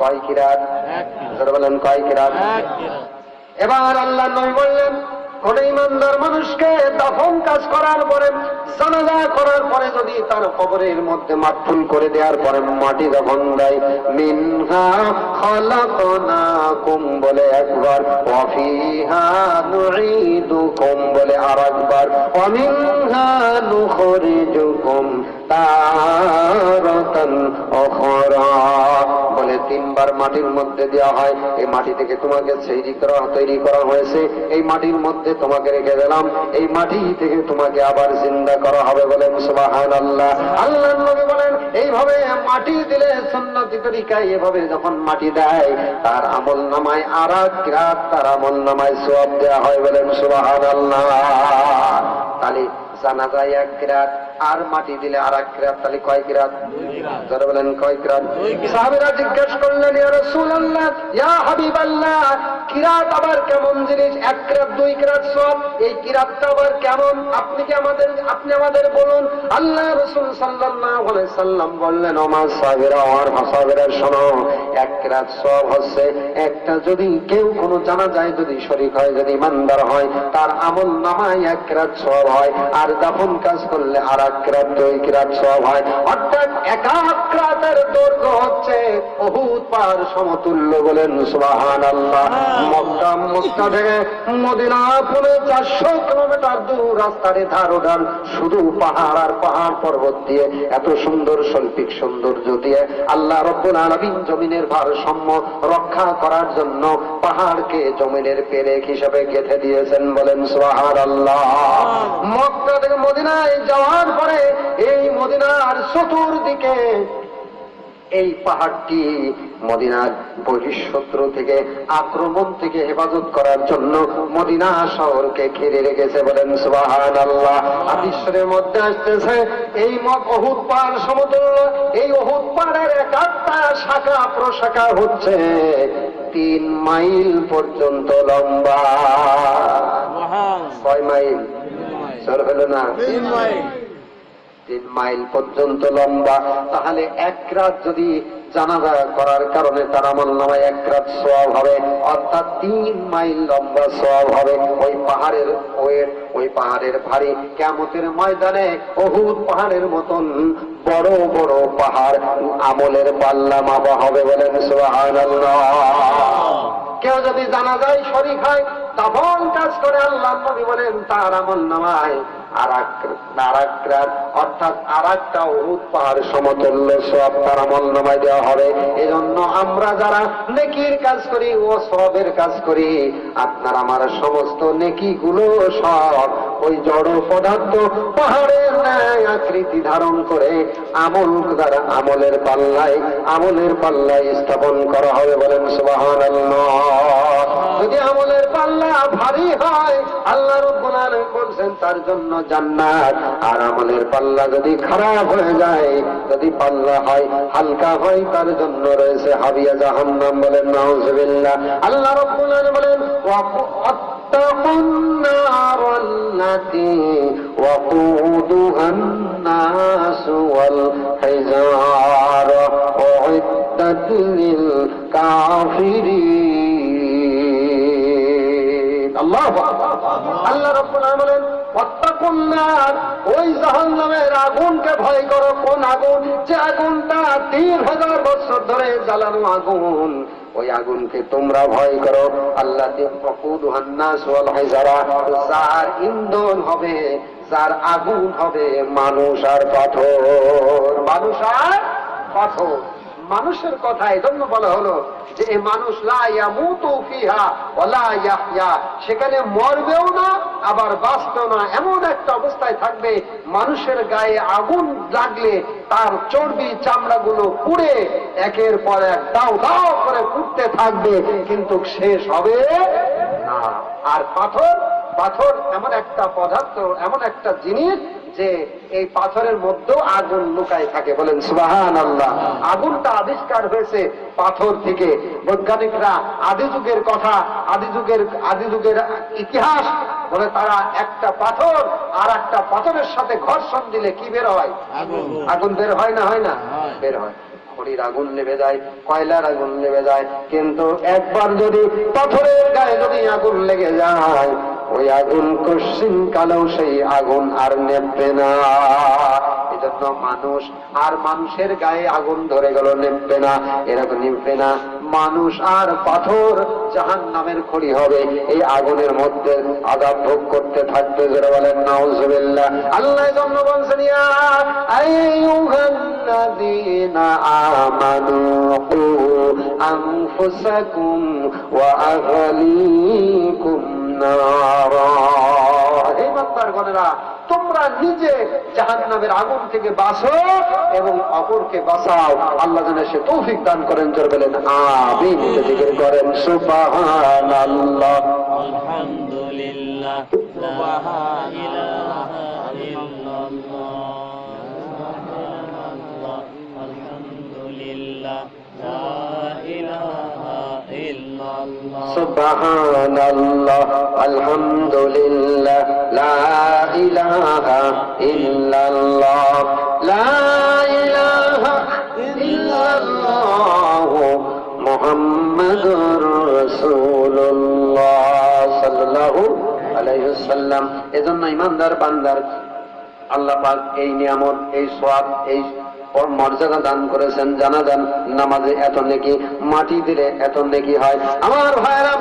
কয় কিরাত? বলেন কয় কিরাত? এবার আল্লাহ নবী বললেন, কোন ইমানদার মানুষকে দাফন কাজ করার পরে, জানাজা করার পরে যদি তার কবরের মধ্যে মাটফুল করে দেওয়ার পরে মাটি যখন দেয়, মিনহা খালাকনাকুম বলে একবার, ওয়া ফিহা নুঈদুকুম বলে আরেকবার, ওয়া মিনহা নুখরিজুকুম তারাতান উখরা বলে 3 বার মাটির মধ্যে দেওয়া হয়। এই মাটি থেকে তোমাকে তৈরি করা হয়েছে, এই মাটির মধ্যে তোমাকে রেখে দিলাম, এই মাটি থেকে তোমাকে আবার জিন্দা করা হবে। বলেন সুবহানাল্লাহ। আল্লাহর নবী বলেন, এইভাবে মাটি দিলে সুন্নতি তরিকায় এভাবে যখন মাটি দেয়, তার আমল নামায় আরেক কিরাত, তার আমল নামায় সওয়াব দেওয়া হয়। বলেন সুবহানাল্লাহ। তাহলে জানাজায় 1 কিরাত, আর মাটি দিলে আরেক কিরাত, তাহলে কয় কিরাত? যারা বলেন কয় কিরাত? সাহাবীরা জিজ্ঞেস করলেন, ইয়া রাসূলুল্লাহ, ইয়া হাবিবাল্লাহ, কিরাত আবার কেমন জিনিস? 1 কিরাত 2 কিরাত সওয়াব, এই কিরাতটা আবার কেমন? আপনি আমাদের বলুন। আল্লাহ রাসূল সাল্লাল্লাহু আলাইহি সাল্লাম বললেন, ওমা সাহাবীরা, আর সাহাবীরা শোনো, 1 কিরাত সওয়াব হচ্ছে, একটা যদি কেউ কোনো জানাজায় যদি শরীক হয়, যদি ইমানদার হয়, তার আমল নামায় 1 কিরাত সওয়াব হয়, আর দাফন কাজ করলে আর 1 কিরাত 2 কিরাত সওয়াব হয়। অর্থাৎ 1 কিরাতের দৈর্ঘ্য হচ্ছে উহুদ পাহাড় সমতুল্য। বলেন সুবহানাল্লাহ। মক্কা থেকে মদিনা পুরো 400 কিলোমিটার দূর রাস্তার ধার ওধার শুধু পাহাড় আর পাহাড় পর্বত দিয়ে, এত সুন্দর শৈল্পিক সৌন্দর্য দিয়ে আল্লাহ রাব্বুল আলামিন জমিনের ভারসাম্য রক্ষা করার জন্য পাহাড়কে জমিনের পেরেক হিসেবে গেঁথে দিয়েছেন। বলেন সুবহানাল্লাহ। মক্কা থেকে মদিনায় যাওয়ার পরে এই মদিনার চতুর্দিকে এই পাহাড়টি মদিনার বহিঃশত্রু থেকে আক্রমণ থেকে হেফাজত করার জন্য মদিনা শহরকে ঘিরে রেখেছে। বলেন সুবহানাল্লাহ। হাদিসের মধ্যে আসতেছে, এই উহুদ পাহাড় সমতুল্য, এই উহুদ পাহাড়ের একটা শাখা প্রশাখা হচ্ছে 3 মাইল পর্যন্ত লম্বা। কয় মাইল? চল হলো না, 3 মাইল। 3 মাইল পর্যন্ত লম্বা। তাহলে 1 রাত যদি জানাজা করার কারণে তার আমল নামায় 1 রাত সওয়াব হবে, অর্থাৎ 3 মাইল লম্বা সওয়াব হবে। ওই পাহাড়ের ওয়েট, ওই পাহাড়ের ভারী, কিয়ামতের ময়দানে উহুদ পাহাড়ের মতন বড় বড় পাহাড় আমলের পাল্লা মাপা হবে। বলেন সুবহানাল্লাহ। কেউ যদি জানাজায় শরীক হয়, দাফন কাজ করে, আল্লাহ নবী বলেন তার আমল নামায় আরেক রাত, অর্থাৎ আরেকটা উহুদ পাহাড় সমতুল্য সওয়াব তার আমল নামায় দেওয়া হবে। এজন্য আমরা যারা নেকির কাজ করি ও সওয়াবের কাজ করি, আপনার আমার সমস্ত নেকিগুলো সব ওই জড় পদার্থ পাহাড়ের ন্যায় আকৃতি ধারণ করে আমলের পাল্লায় স্থাপন করা হবে। বলেন সুবহানাল্লাহ। যদি আমলের পাল্লা ভারী হয়, আল্লাহ রাব্বুল আলামিন বলেন তার জন্য জান্নাত। আর আমলের পাল্লা যদি খারাপ হয়ে যায়, যদি পাল্লা হয় হালকা হয়, তার জন্য রয়েছে হাবিয়া জাহান্নাম। বলেন নাউযুবিল্লাহ। আল্লাহ রাব্বুল আলামিন বলেন, ওয়াত্তাকুন নারাল্লাতী ওয়াকুদুহান নাস ওয়াল হিজার উইদ্দাত লিল কাফিরিন। আল্লাহ রাব্বুল আলামিন বলেন, ওয়াত্তাকুন নার, ওই জাহান্নামের আগুনকে ভয় করো। কোন আগুন? যে আগুনটা 3000 বছর ধরে জ্বালানো আগুন, ওই আগুনকে তোমরা ভয় করো। আল্লাহ ওয়াকুদুহান নাস ওয়াল হিজারা, যার ইন্ধন হবে, যার আগুন হবে মানুষ আর পাথর। মানুষ আর পাথর। মানুষের কথা এজন্য বলা হলো যে এই মানুষ লা ইয়ামুতু ফিহা ওয়ালা ইয়াহইয়া, সেখানে মরবেও না আবার বাঁচবেও না, এমন একটা অবস্থায় থাকবে মানুষের গায়ে আগুন লাগলে তার চর্বি চামড়াগুলো পুড়ে একের পর এক দাও দাও করে পুড়তে থাকবে, কিন্তু শেষ হবে না। আর পাথর এমন একটা পদার্থ, এমন একটা জিনিস যে এই পাথরের মধ্যেও আগুন লুকায় থাকে। বলেন সুবহানাল্লাহ। আগুনটা আবিষ্কার হয়েছে পাথর থেকে। বৈজ্ঞানিকরা আদি যুগের কথা, আদি যুগের ইতিহাস বলে তারা একটা পাথর আর একটা পাথরের সাথে ঘর্ষণ দিলে কি বের হয়? আগুন বের হয় না? হয় না? বের হয়। খড়ির আগুন নেভে যায়, কয়লার আগুন নেভে যায়, কিন্তু একবার যদি পাথরের গায়ে যদি আগুন লেগে যায়, ওই আগুন কশিন কালেও সেই আগুন আর নেভবে না। এজন্য মানুষ আর মানুষের গায়ে আগুন ধরে গেল, নেভবে না, এরকম নিভবে না। মানুষ আর পাথর জাহান্নামের খড়ি হবে, এই আগুনের মধ্যে আযাব ভোগ করতে থাকবে। যারা বলেন নাউযুবিল্লাহ। আল্লাহ জন্য বলছেন ইয়া আইয়ুহাল্লাযীনা আমানু কু আনফুসাকুম ওয়া আহলিকুম নারা। হে বান্দারগণেরা, তোমরা নিজে জাহান্নামের আগুন থেকে বাঁচো এবং অপরকে বাঁচাও। আল্লাহ যেন সে তৌফিক দান করেন। জোরে বলেন আমিন। জিকির করেন সুবহানাল্লাহ, আলহামদুলিল্লাহ, লা ইলাহা ইল্লাল্লাহ, আলহামদুলিল্লাহ, লা ইলাহা ইল্লাল্লাহ, সুবহানাল্লাহ, আলহামদুলিল্লাহ, লা ইলাহা ইল্লাল্লাহ, লা ইলাহা ইল্লাল্লাহ, মুহাম্মাদুর রাসূলুল্লাহ সাল্লাল্লাহু আলাইহি ওয়াসাল্লাম। এজন্য ইমানদার বান্দার আল্লাহ পাক এই নিয়ামত, এই সওয়াব, এই মর্যাদা দান করেছেন। জানা যান নামাজে এত নেকি, মাটি দিলে এত নেকি হয়। আমার ভাইরা,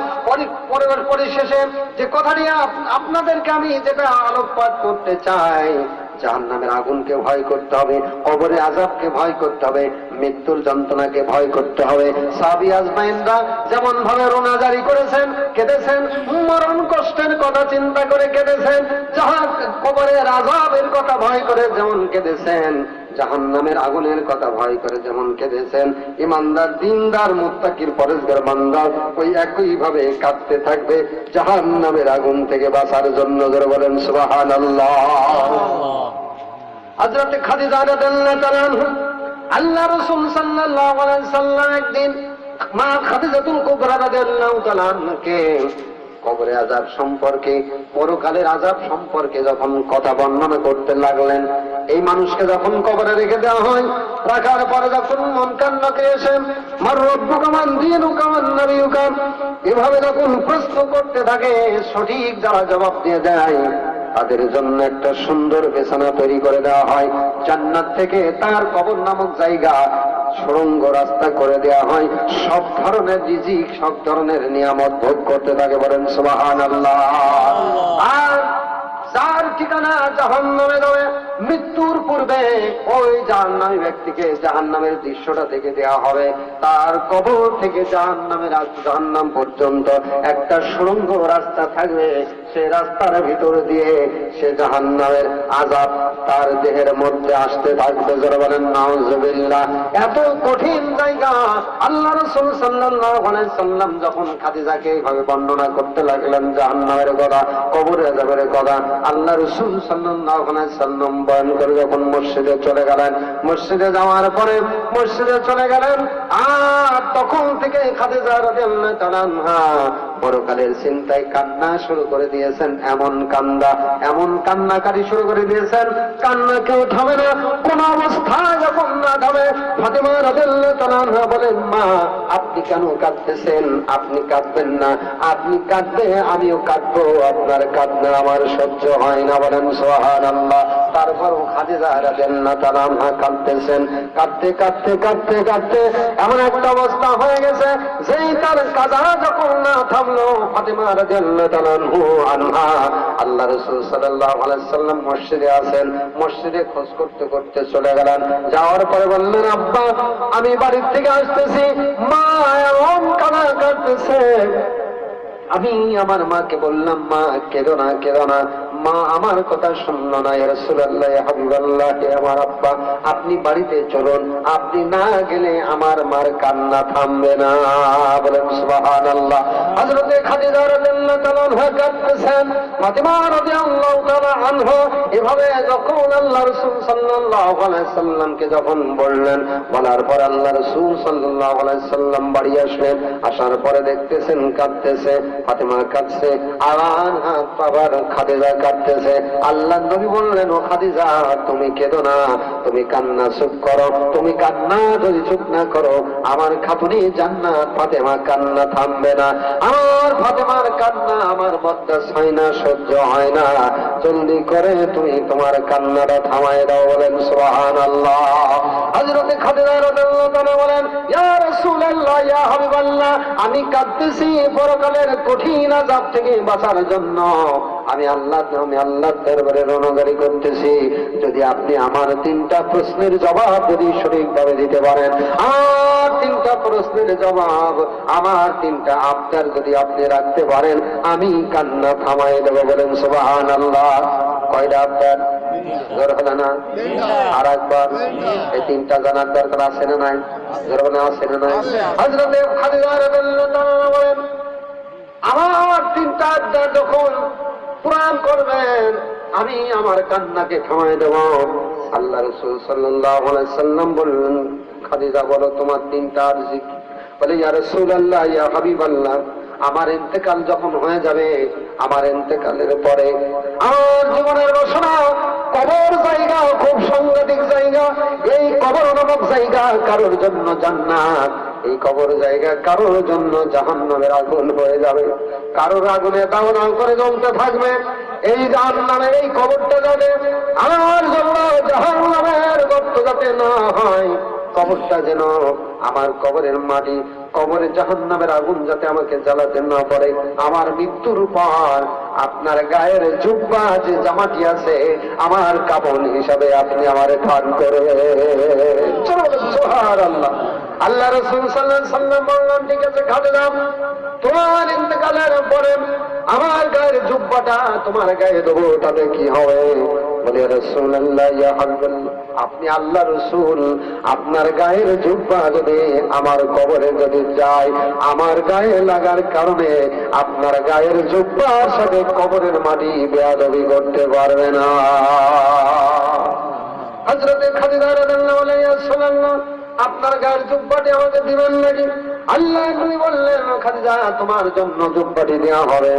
পরিশেষে যে কথাটি আপনাদেরকে আমি যেটা আলোকপাত করতে চাই, জাহান্নামের আগুনকে ভয় করতে হবে, কবরের আযাবকে ভয় করতে হবে, মৃত্যুর যন্ত্রণাকে ভয় করতে হবে। সাহাবী আজমাইনরা যেমন ভাবে রোনাজারি করেছেন, কেঁদেছেন, মরণ কষ্টের কথা চিন্তা করে কেঁদেছেন, কবরের আযাবের কথা ভয় করে যেমন কেঁদেছেন, জাহান্নামের আগুনের কথা ভয় করে যেমন কেঁদেছেন, ইমানদার, দিনদার, মুত্তাকির, পরেজগার বান্দা ওই একই ভাবে কাঁদতে থাকবে জাহান্নামের আগুন থেকে বাঁচার জন্য। যারা বলেন সুবহানাল্লাহ। হযরত খাদিজা রাদিয়াল্লাহু তাআলা আনহা, আল্লাহ রাসূল সাল্লাল্লাহু আলাইহি সাল্লাম একদিন মা খাদিজাতুল কুবরা রাদিয়াল্লাহু তাআলা আনহাকে কবরে আযাব সম্পর্কে, পরকালের আযাব সম্পর্কে যখন কথা বর্ণনা করতে লাগলেন, এই মানুষকে যখন কবরে রেখে দেওয়া হয়, রাখার পরে যখন মন কান্নাকে এসে মার রব্বুকা মান দীনুকা মান নবিয়ুকা এভাবে যখন প্রশ্ন করতে থাকে, সঠিক যারা জবাব দিয়ে দেয় তাদের জন্য একটা সুন্দর বিছানা তৈরি করে দেওয়া হয়। জান্নাত থেকে তার কবর নামক জায়গা সুড়ঙ্গ রাস্তা করে দেওয়া হয়। সব ধরনের রিজিক, সব ধরনের নিয়ামত ভোগ করতে থাকে। বলেন সুবহানাল্লাহ। আর যার ঠিকানা জাহান্নামে যাবে, মৃত্যুর পূর্বে ওই জাহান্নামী ব্যক্তিকে জাহান্নামের দৃশ্যটা দেখে দেওয়া হবে। তার কবর থেকে জাহান্নাম পর্যন্ত একটা সুড়ঙ্গ রাস্তা থাকবে, সে রাস্তার ভিতর দিয়ে সে জাহান্নামের আযাব তার দেহের মধ্যে আসতে থাকবে। যারা বলেন নাউযুবিল্লাহ। এত কঠিন জায়গা। আল্লাহ রাসূল সাল্লাল্লাহু আলাইহি সাল্লাম যখন খাদিজাকে এইভাবে বর্ণনা করতে লাগলেন জাহান্নামের কথা, কবরের আযাবের কথা, আল্লাহ রাসূল সাল্লাল্লাহু আলাইহি সাল্লাম বয়ান করে যখন মসজিদে চলে গেলেন, মসজিদে যাওয়ার পরে মসজিদে চলে গেলেন, আর তখন থেকে খাদিজা রাদিয়াল্লাহু তাআলা আনহা পরকালের চিন্তায় কান্না শুরু করে দিয়েছেন। এমন কান্নাকারি শুরু করে দিয়েছেন, কান্না কেউ থামে না, কোন অবস্থায় যখন না থামে। ফাতেমা রাদিয়াল্লাহু তাআলা আনহা বলেন, মা আপনি কেন কাঁদতেছেন? আপনি কাঁদবেন না, আপনি কাঁদবে আমিও কাঁদবো, আপনার কাঁদবে আমার সহ্য হয় না। বলেন সুবহানাল্লাহ। তারপরও খাদিজা রাদিয়াল্লাহু তাআলা আনহা কাঁদতেছেন। কাঁদতে এমন একটা অবস্থা হয়ে গেছে, যেই তার কাঁদা যখন না থামলো, ফাতেমা রাদিয়াল্লাহু তাআলা আনহা, আল্লাহ রাসূল সাল্লাল্লাহু আলাইহি সাল্লাম মসজিদে আছেন, মসজিদে খোঁজ করতে করতে চলে গেলেন। যাওয়ার পরে বললেন, আব্বা আমি বাড়ির থেকে আসতেছি, মা এমন কান্না করতেছে। আমি আমার মাকে বললাম, মা কেঁদো না। মা আমার কথা শুনল না। ইয়া রাসূলুল্লাহ, ইয়া হাবিবাল্লাহ, হে আমার আব্বা, আপনি বাড়িতে চলুন, আপনি না গেলে আমার মার কান্না থামবে না। বলেন সুবহানাল্লাহ। হযরতে খাদিজা রাদিয়াল্লাহু তাআলা আনহা কাঁদতেছেন, ফাতিমা রাদিয়াল্লাহু তাআলা আনহা এভাবে যখন আল্লাহ রাসূল সাল্লাল্লাহু আলাইহি সাল্লামকে যখন বললেন, বলার পর আল্লাহ রাসূল সাল্লাল্লাহু আলাইহি সাল্লাম বাড়ি আসলেন। আসার পরে দেখতেছেন কাঁদতেছে, ফাতিমা কাঁদছে, আবার খাদিজা কাঁদতেছে। আল্লাহ নবী বললেন, ও খাদিজা, তুমি কেঁদো না, তুমি কান্না চুপ করো, তুমি কান্না যদি চুপ না করো, আমার খাতুনি জান্নাত ফাতেমা কান্না থামবে না। আমার ফাতেমার কান্না আমার মধ্যে হয় না, সহ্য হয় না, জলদি করে তুমি তোমার কান্নাটা থামায় দাও। বলেন সুবহানাল্লাহ। হযরতে খাদিজা রাদিয়াল্লাহু তাআলা বলেন, ইয়া রাসূলুল্লাহ, ইয়া হাবিবাল্লাহ, আমি কাঁদতেছি পরকালের কঠিন আযাব থেকে বাঁচার জন্য। আমি আল্লাহর দরবারে রণগারি করতেছি, যদি আপনি আমার 3টা প্রশ্নের জবাব যদি সঠিকভাবে দিতে পারেন, আমার 3টা প্রশ্নের জবাব, আমার 3টা আবদার যদি আপনি রাখতে পারেন, আমি কান্না থামাই দেব। বলেন সুবহানাল্লাহ। কয়টা আবদার? জোর হলো না? আর একবার এই 3টা জানার দরকার আছে না নাই? জোর হলো আছে না নাই? হযরতে খাদিজা রাদিয়াল্লাহু তাআলা বলেন, আমার 3টা আবদার যখন পূরণ করবেন, আমি আমার কান্নাকে থামাই দেব। আল্লাহ রাসূল সাল্লাল্লাহু আলাইহি সাল্লাম বললেন, খাদিজা বলো তোমার 3টা আরজি কি? বলে, ইয়া রাসূলুল্লাহ, ইয়া হাবিবাল্লাহ, আমার ইন্তেকাল যখন হয়ে যাবে, আমার ইন্তেকালের পরে আমার জীবনের বাসনা কবর জায়গা, খুব সাংঘাতিক জায়গা। এই কবর নামক জায়গা কারোর জন্য জান্নাত, এই কবর জায়গা কারোর জন্য জাহান্নামের আগুন হয়ে যাবে। কারোর আগুনে দাও দাও করে জ্বলতে থাকবে। এই জাহান্নামের এই কবরটা যাবে আমার জন্য জাহান্নামের গর্ত যাতে না হয়, কবরটা যেন আমার কবরের মাটি, কবরে জাহান্নামের আগুন যাতে আমাকে জ্বালাতে না পারে। আমার মৃত্যুর পর আপনার গায়ের জুব্বা যে জামাটি আছে, আমার কাপড় হিসাবে আপনি আমারে দান করবেন। সুবহানাল্লাহ। আল্লাহ রাসূল সাল্লাল্লাহু আলাইহি সাল্লাম বললেন, ঠিক আছে খাদিজা, তোমার ইন্তেকালের পরে আমার গায়ের জুব্বাটা তোমার গায়ে দেবো, তাতে কি হবে? বলে, রাসূলুল্লাহ, ইয়া হাবিবাল্লাহ, আপনি আল্লাহ রাসূল, আপনার গায়ের জুব্বা যদি আমার কবরে যদি যায়, আমার গায়ে লাগার কারণে আপনার গায়ের জুব্বার সাথে কবরের মাটি বেয়াদবি করতে পারবে না। হযরতে খাদিজা রাদিয়াল্লাহু আনহা, ইয়া রাসূলুল্লাহ, আপনার গায়ের জুব্বাটি আমাকে দিবেন নাকি? আল্লাহ নবী বললেন, খাদিজা, তোমার জন্য জুব্বাটি দেওয়া হবে।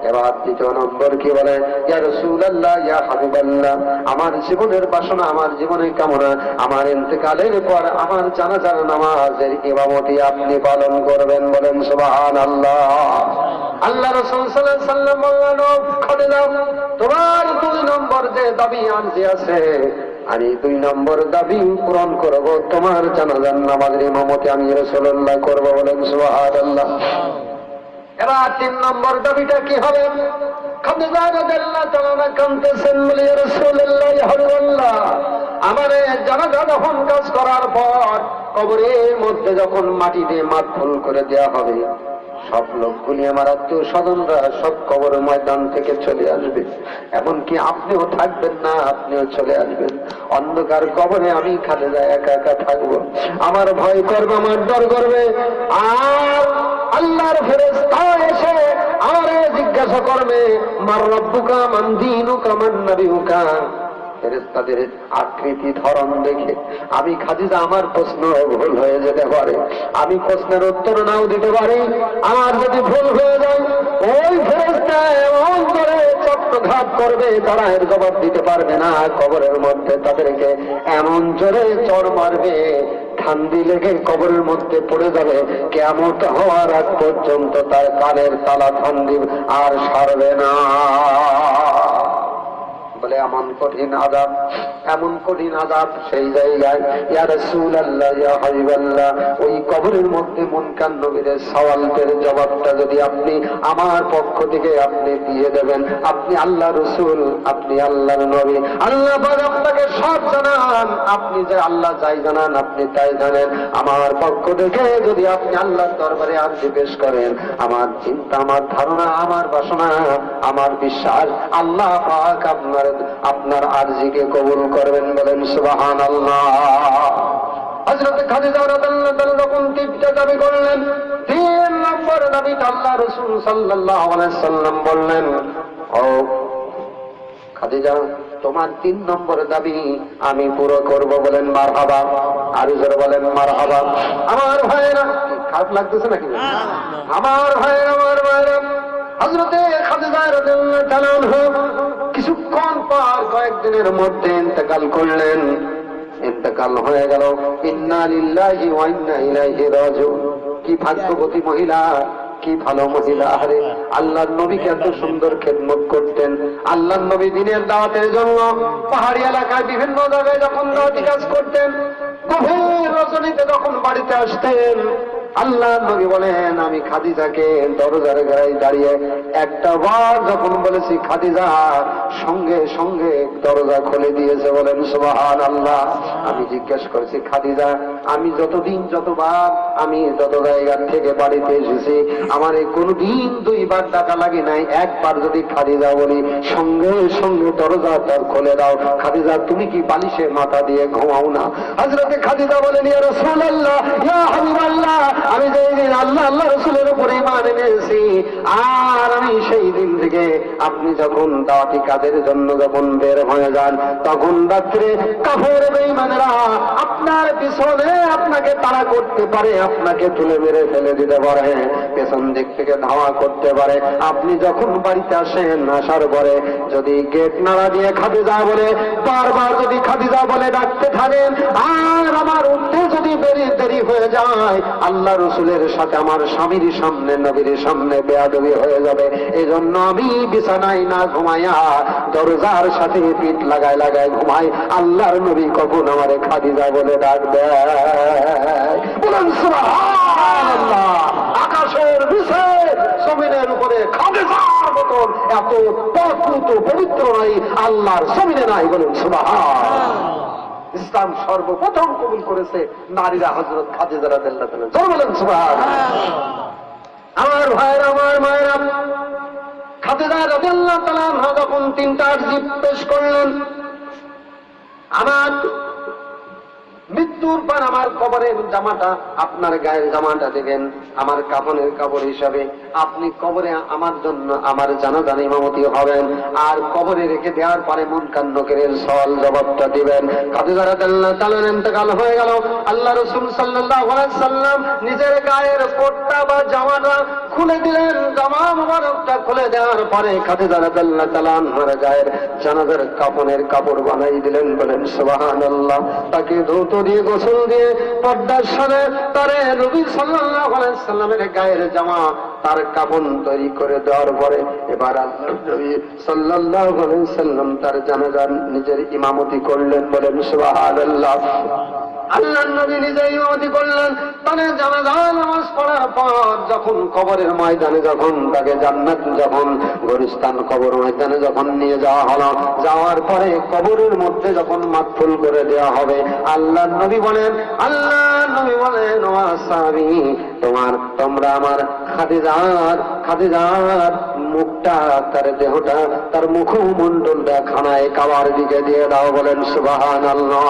এবার 2 নম্বর কি বলে, ইয়া রাসূলুল্লাহ, ইয়া হাবিবাল্লাহ, আমার জীবনের বাসনা, আমার জীবনের কামনা, আমার ইন্তেকালের পর আমার জানাজার নামাজের ইমামতি আপনি পালন করবেন। বলেন সুবহানাল্লাহ। আল্লাহ রাসূল সাল্লাল্লাহু আলাইহি সাল্লাম বললেন, খাদিজা, তোমার 2 নম্বর যে দাবি আনজি আছে, আমি 2 নম্বর দাবি পূরণ করব, তোমার জানাজার নামাজের ইমামতি আমি রাসূলুল্লাহ করব। বলেন সুবহানাল্লাহ। এবার 3 নম্বর দাবিটা কি হবে? খাদিজা রাদিয়াল্লাহু তাআলা কাঁদতেছেন, বলে, ইয়া রাসূলুল্লাহ, ইয়া হাবিবাল্লাহ, আমারে জানাজা যখন কাজ করার পর কবরের মধ্যে যখন মাটি দিয়ে মাদফুল করে দেওয়া হবে, সব লোকগুলি আমার আত্মীয় স্বজনরা সব কবর ময়দান থেকে চলে আসবে, এমনকি আপনিও থাকবেন না, আপনিও চলে আসবেন। অন্ধকার কবরে আমি খাদিজা একা একা থাকবো, আমার ভয় করবে, আমার ডর করবে। আর আল্লাহর ফেরেশতা এসে আমারে জিজ্ঞাসা করবে, মার রব্বুকা, মান দীনুকা, মান নবিয়ুকা। ফেরেশতাদের আকৃতি ধরন দেখে আমি খাদিজা, আমার প্রশ্ন ভুল হয়ে যেতে পারে, আমি প্রশ্নের উত্তর নাও দিতে পারি। আমার যদি ভুল হয়ে যায়, ওই ফেরেশতা এমন করে চট্টঘাত করবে, তারা এর জবাব দিতে পারবে না। কবরের মধ্যে তাদেরকে এমন জোরে চড় মারবে, ঠান্ডি লেগে কবরের মধ্যে পড়ে যাবে, কিয়ামত হওয়ার আগ পর্যন্ত তার কানের তালা ঠান্ডি আর সারবে না। বলে এমন কঠিন আযাব, এমন কঠিন আযাব সেই জায়গায়। ইয়া রাসূলুল্লাহ, ইয়া হাবিবাল্লাহ, ওই কবরের মধ্যে মুনকার নবীর সওয়ালের জবাবটা যদি আপনি আমার পক্ষ থেকে আপনি দিয়ে দেবেন, আপনি আল্লাহ রাসূল, আপনি আল্লাহর নবী, আল্লাহ পাক আপনাকে সব জানান, আপনি যে আল্লাহ যাই জানান আপনি তাই জানেন। আমার পক্ষ থেকে যদি আপনি আল্লাহর দরবারে আরজি পেশ করেন, আমার চিন্তা, আমার ধারণা, আমার বাসনা, আমার বিশ্বাস, আল্লাহ পাক আপনার আরজিকে কবুল করবেন। বলেন সুবহানাল্লাহ। হযরত খাদিজা রাদিয়াল্লাহু তাআলা যখন তিনটা দাবি করলেন, 3 নম্বর দাবিটা আল্লাহ রাসূল সাল্লাল্লাহু আলাইহি সাল্লাম বললেন, ও খাদিজা, তোমার 3 নম্বর দাবি আমি পুরো করব। বলেন মারহাবা। আর জোরে বলেন মারহাবা। আমার ভাইরা, খারাপ লাগতেছে নাকি? আমার ভাইরা, আমার ভাইরা, হযরতে খাদিজা রাদিয়াল্লাহু তাআলা কিছুক্ষণ পর, কয়েকদিনের মধ্যে ইন্তেকাল করলেন। ইন্তেকাল হয়ে গেল। ইন্না লিল্লাহি ওয়া ইন্না ইলাইহি রাজিউন। কি ভাগ্যবতী মহিলা, কি ভালো মহিলা। আরে আল্লাহর নবীকে এত সুন্দর খেদমত করতেন। আল্লাহর নবী দিনের দাওয়াতের জন্য পাহাড়ি এলাকায় বিভিন্ন জায়গায় যখন দাওয়াতি কাজ করতেন, গভীর রজনীতে যখন বাড়িতে আসতেন, আল্লাহর নবী বলেন, আমি খাদিজাকে দরজার গায়ে দাঁড়িয়ে একটা বার যখন বলেছি খাদিজা, সঙ্গে সঙ্গে দরজা খুলে দিয়েছে। বলেন সুবহানাল্লাহ। আমি জিজ্ঞেস করেছি, খাদিজা, আমি যতদিন যতবার আমি যত জায়গা থেকে বাড়িতে এসেছি, আমার এই কোনদিন 2 বার ডাকা লাগে নাই। একবার যদি খাদিজা বলি, সঙ্গে সঙ্গে দরজা তার খুলে দাও। খাদিজা, তুমি কি বালিশে মাথা দিয়ে ঘুমাও না? হযরতে খাদিজা বলেন, ইয়া রাসূলুল্লাহ, ইয়া হাবিবাল্লাহ, আমি যেই দিন আল্লাহ রাসূলের উপর ঈমান এনেছি, আর আমি সেই দিন থেকে আপনি যখন দাওয়াতি কাজের জন্য যখন বের হয়ে যান, তখন রাত্রে কাফের বেঈমানেরা আপনার পিছনে আপনাকে তাড়া করতে পারে, আপনাকে তুলে মেরে ফেলে দিতে পারে, পেছন দিক থেকে ধাওয়া করতে পারে। আপনি যখন বাড়িতে আসেন, আসার পরে যদি গেট নাড়া দিয়ে খাদিজা বলে, বারবার যদি খাদিজা বলে ডাকতে থাকেন, আর আমার উঠতে যদি দেরি হয়ে যায়, আল্লাহ রাসূলের সাথে আমার স্বামীর সামনে, নবীর সামনে বেয়াদবি হয়ে যাবে। এই জন্য আমি বিছানায় না ঘুমাইয়া দরজার সাথে পিঠ লাগায় লাগায় ঘুমাই। আল্লাহর নবী কখন আমারে খাদিজা বলে ডাকবে? বলেন সুবহানাল্লাহ। আকাশের নিচে জমিনের উপরে খাদিজার মতন এত পবিত্র নাই, আল্লাহর জমিনে নাই। বলেন সুবহানাল্লাহ। ইসলাম সর্বপ্রথম কবুল করেছে নারীরা হযরত খাদিজা রাদিয়াল্লাহু তাআলা। জোরে বলেন সুবহানাল্লাহ। আমার ভাইরা, আমার মায়েরা, খাদিজা রাদিয়াল্লাহু তাআলা যখন 3টা আরজি পেশ করলেন, আমার মৃত্যুর পর আমার কবরের জামাটা, আপনার গায়ের জামাটা দেবেন আমার কাফনের কাপড় হিসাবে। আপনি কবরে আমার জন্য আমার জানাজার ইমামতি হবেন, আর কবরে রেখে দেওয়ার পরে মুনকার নকিরের সওয়াল জবাবটা দিবেন। খাদিজা রাদিয়াল্লাহু তাআলা ইন্তেকাল হয়ে গেল। আল্লাহ রাসূল সাল্লাল্লাহু আলাইহি সাল্লাম নিজের গায়ের কোটটা বা জামাটা খুলে দিলেন। জামা মুবারকটা খুলে দেওয়ার পরে খাদিজা রাদিয়াল্লাহু তাআলা আমার গায়ের জানাজার কাফনের কাপড় বানাই দিলেন। বলেন সুবহানাল্লাহ। তাকে ধৌত দিয়ে, গোসল দিয়ে, পর্দার সাথে তারে নবী সাল্লাল্লাহু আলাইহি সাল্লামের গায়ের জামা, তার কাফন তৈরি করে দেওয়ার পরে এবার আল্লাহর নবী সাল্লাল্লাহু আলাইহি সাল্লাম তার জানাজার নিজের ইমামতি করলেন। বলেন সুবহানাল্লাহ। আল্লাহর নবী নিজে ইমামতি করলেন। তাহলে জানাজা নামাজ পড়ার পর যখন কবরের ময়দানে, যখন তাকে জান্নাত, যখন গোরস্থান কবর ময়দানে যখন নিয়ে যাওয়া হলো, যাওয়ার পরে কবরের মধ্যে যখন মাথুল করে দেওয়া হবে, আল্লাহর নবী বলেন, ও আসহাবী, তোমরা আমার খাদিজার মুখটা, তার দেহটা, তার মুখমণ্ডলটা খানায় কাবার দিকে দিয়ে দাও। বলেন সুবহানাল্লাহ।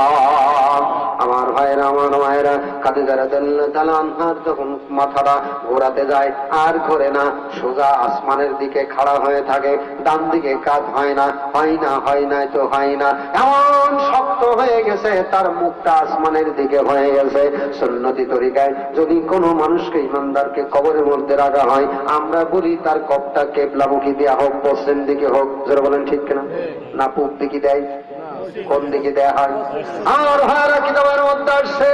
আমার ভাইরা, আমার মায়েরা, খাদিজা রাদিয়াল্লাহু তাআলা আনহার যখন মাথাটা ঘোরাতে যায়, আর ঘোরে না, সোজা আসমানের দিকে খাড়া হয়ে থাকে, ডান দিকে কাজ হয় না, হয় না তো হয় না, এমন শক্ত হয়ে গেছে, তার মুখটা আসমানের দিকে হয়ে গেছে। সুন্নতি তরিকায় যদি কোনো মানুষকে, ইমানদারকে কবরের মধ্যে রাখা হয়, আমরা বলি তার কবরটা কিবলামুখী দেয়া হোক, পশ্চিম দিকে হোক। যারা বলেন ঠিক কিনা? না পূব দিকে দেয়? কোন দিকে দেয়া হয়? আর ভাইরা কিতাবের মধ্যে আসছে,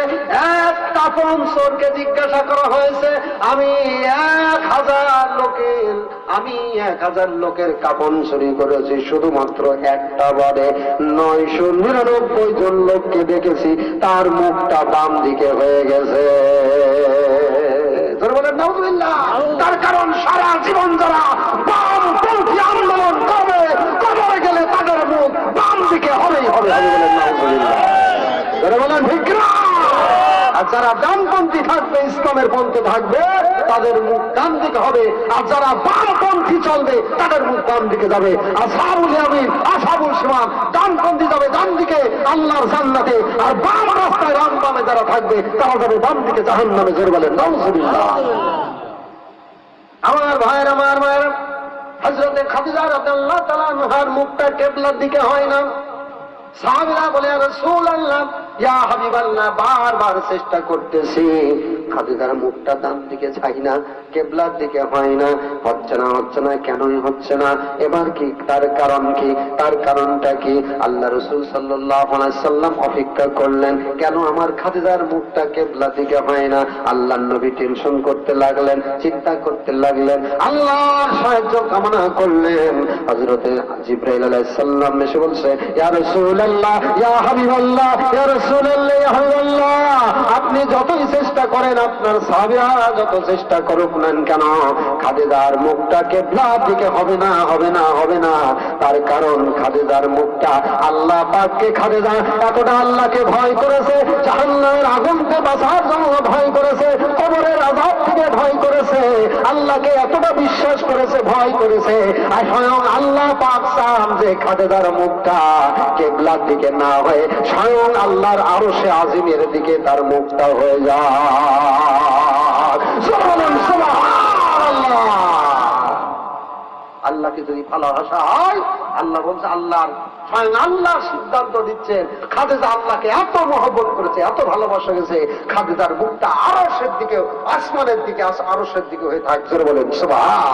এক কাফন চোরকে জিজ্ঞাসা করা হয়েছে, আমি 1000 লোকের কাফন চুরি করেছি, শুধুমাত্র একটা বারে 999 জন লোককে দেখেছি তার মুখটা বাম দিকে হয়ে গেছে। বলেন নাউযুবিল্লাহ। তার কারণ সারা জীবন যারা বামপন্থী আন্দোলন করবে, কবরে গেলে তাদের মুখ বাম দিকে হবেই হবে। বলেন নাউযুবিল্লাহ। বলেন ঠিক না? আর যারা ডানপন্থী থাকবে, ইসলামের পন্থে থাকবে, তাদের মুখ ডান দিকে হবে। আর যারা বামপন্থী চলবে তাদের মুখ বাম দিকে যাবে। আসহাবুল ইয়ামিন, আসহাবুল শিমাল, ডানপন্থী যাবে ডান দিকে আল্লাহর জান্নাতে, আর বাম রাস্তায় রাম বামে যারা থাকবে তারা যাবে বাম দিকে জাহান্নামে। জোরে বলেন নাউযুবিল্লাহ। আমার ভাইয়ের, আমার মায়ের, হযরতে খাদিজা রাদিয়াল্লাহু তাআলা আনহার মুখটা কিবলার দিকে হয় না। সাহাবীরা বলে, ইয়া রাসূলুল্লাহ, ইয়া হাবিবাল্লাহ, বারবার চেষ্টা করতেছি, খাদিজার মুখটা ডান দিকে চাই না, কিবলার দিকে হয় না, হচ্ছে না, কেনই হচ্ছে না? এবার কি তার কারণ কি? তার কারণটা কি? আল্লাহ রাসূল সাল্লাল্লাহু আলাইহি সাল্লাম অপেক্ষা করলেন, কেন আমার খাদিজার মুখটা কিবলার দিকে হয় না? আল্লাহর নবী টেনশন করতে লাগলেন, চিন্তা করতে লাগলেন, আল্লাহর সাহায্য কামনা করলেন। হযরতে জিবরাইল আলাইহিস সালাম এসে বলছে, ইয়া রাসূলুল্লাহ, ইয়া হাবিবাল্লাহ, ইয়া রাসূলুল্লাহ, ইয়া হাবিবাল্লাহ, আপনি যতই চেষ্টা করেন, আপনার সাহাবীরা যত চেষ্টা করুক না কেন, খাদিজার মুখটা কিবলার দিকে হবে না, হবে না, হবে না। তার কারণ খাদিজার মুখটা আল্লাহ পাককে, খাদিজা এতটা আল্লাহকে ভয় করেছে, জাহান্নামের আগুনকে বাঁচার জন্য ভয় করেছে, কবরের আযাব থেকে ভয় করেছে, আল্লাহকে এতটা বিশ্বাস করেছে, ভয় করেছে, আর স্বয়ং আল্লাহ পাক চান যে খাদিজার মুখটা কিবলার দিকে না হয়ে স্বয়ং আল্লাহর আরশে আজিমের দিকে তার মুখটা হয়ে যায়। সুবহানাল্লাহ। আল্লাহকে যদি ভালোবাসা হয়, আল্লাহ বলছে, আল্লাহর স্বয়ং আল্লাহ সিদ্ধান্ত দিচ্ছেন, খাদিজা আল্লাহকে এত মহব্বত করেছে, এত ভালোবাসা গেছে, খাদিজার মুখটা আরশের দিকে, আসমানের দিকে, আরশের দিকে হয়ে থাকছে। বলেন সুবহানাল্লাহ।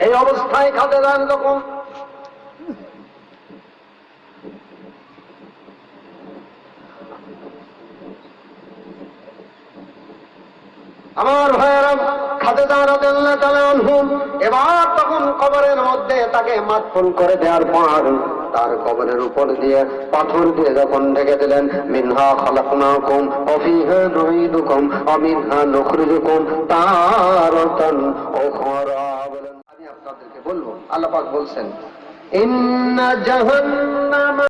এই অবস্থায় খাদিজা যখন আমার ভাইয়েরা, খাদিজা রাদিয়াল্লাহু তাআলা আনহা এবার তখন কবরের মধ্যে তাকে মাদফন করে দেওয়ার পর তার কবরের উপর দিয়ে পাথর দিয়ে যখন ঢেকে দিলেন, মিনহা খালাকনাকুম ওয়া ফিহা নুঈদুকুম ওয়া মিনহা নুখরিজুকুম তারাতান উখরা। বলেন, আমি আপনাদেরকে বলবো, আল্লাহ পাক বলছেন, ইন্না জাহান্নাম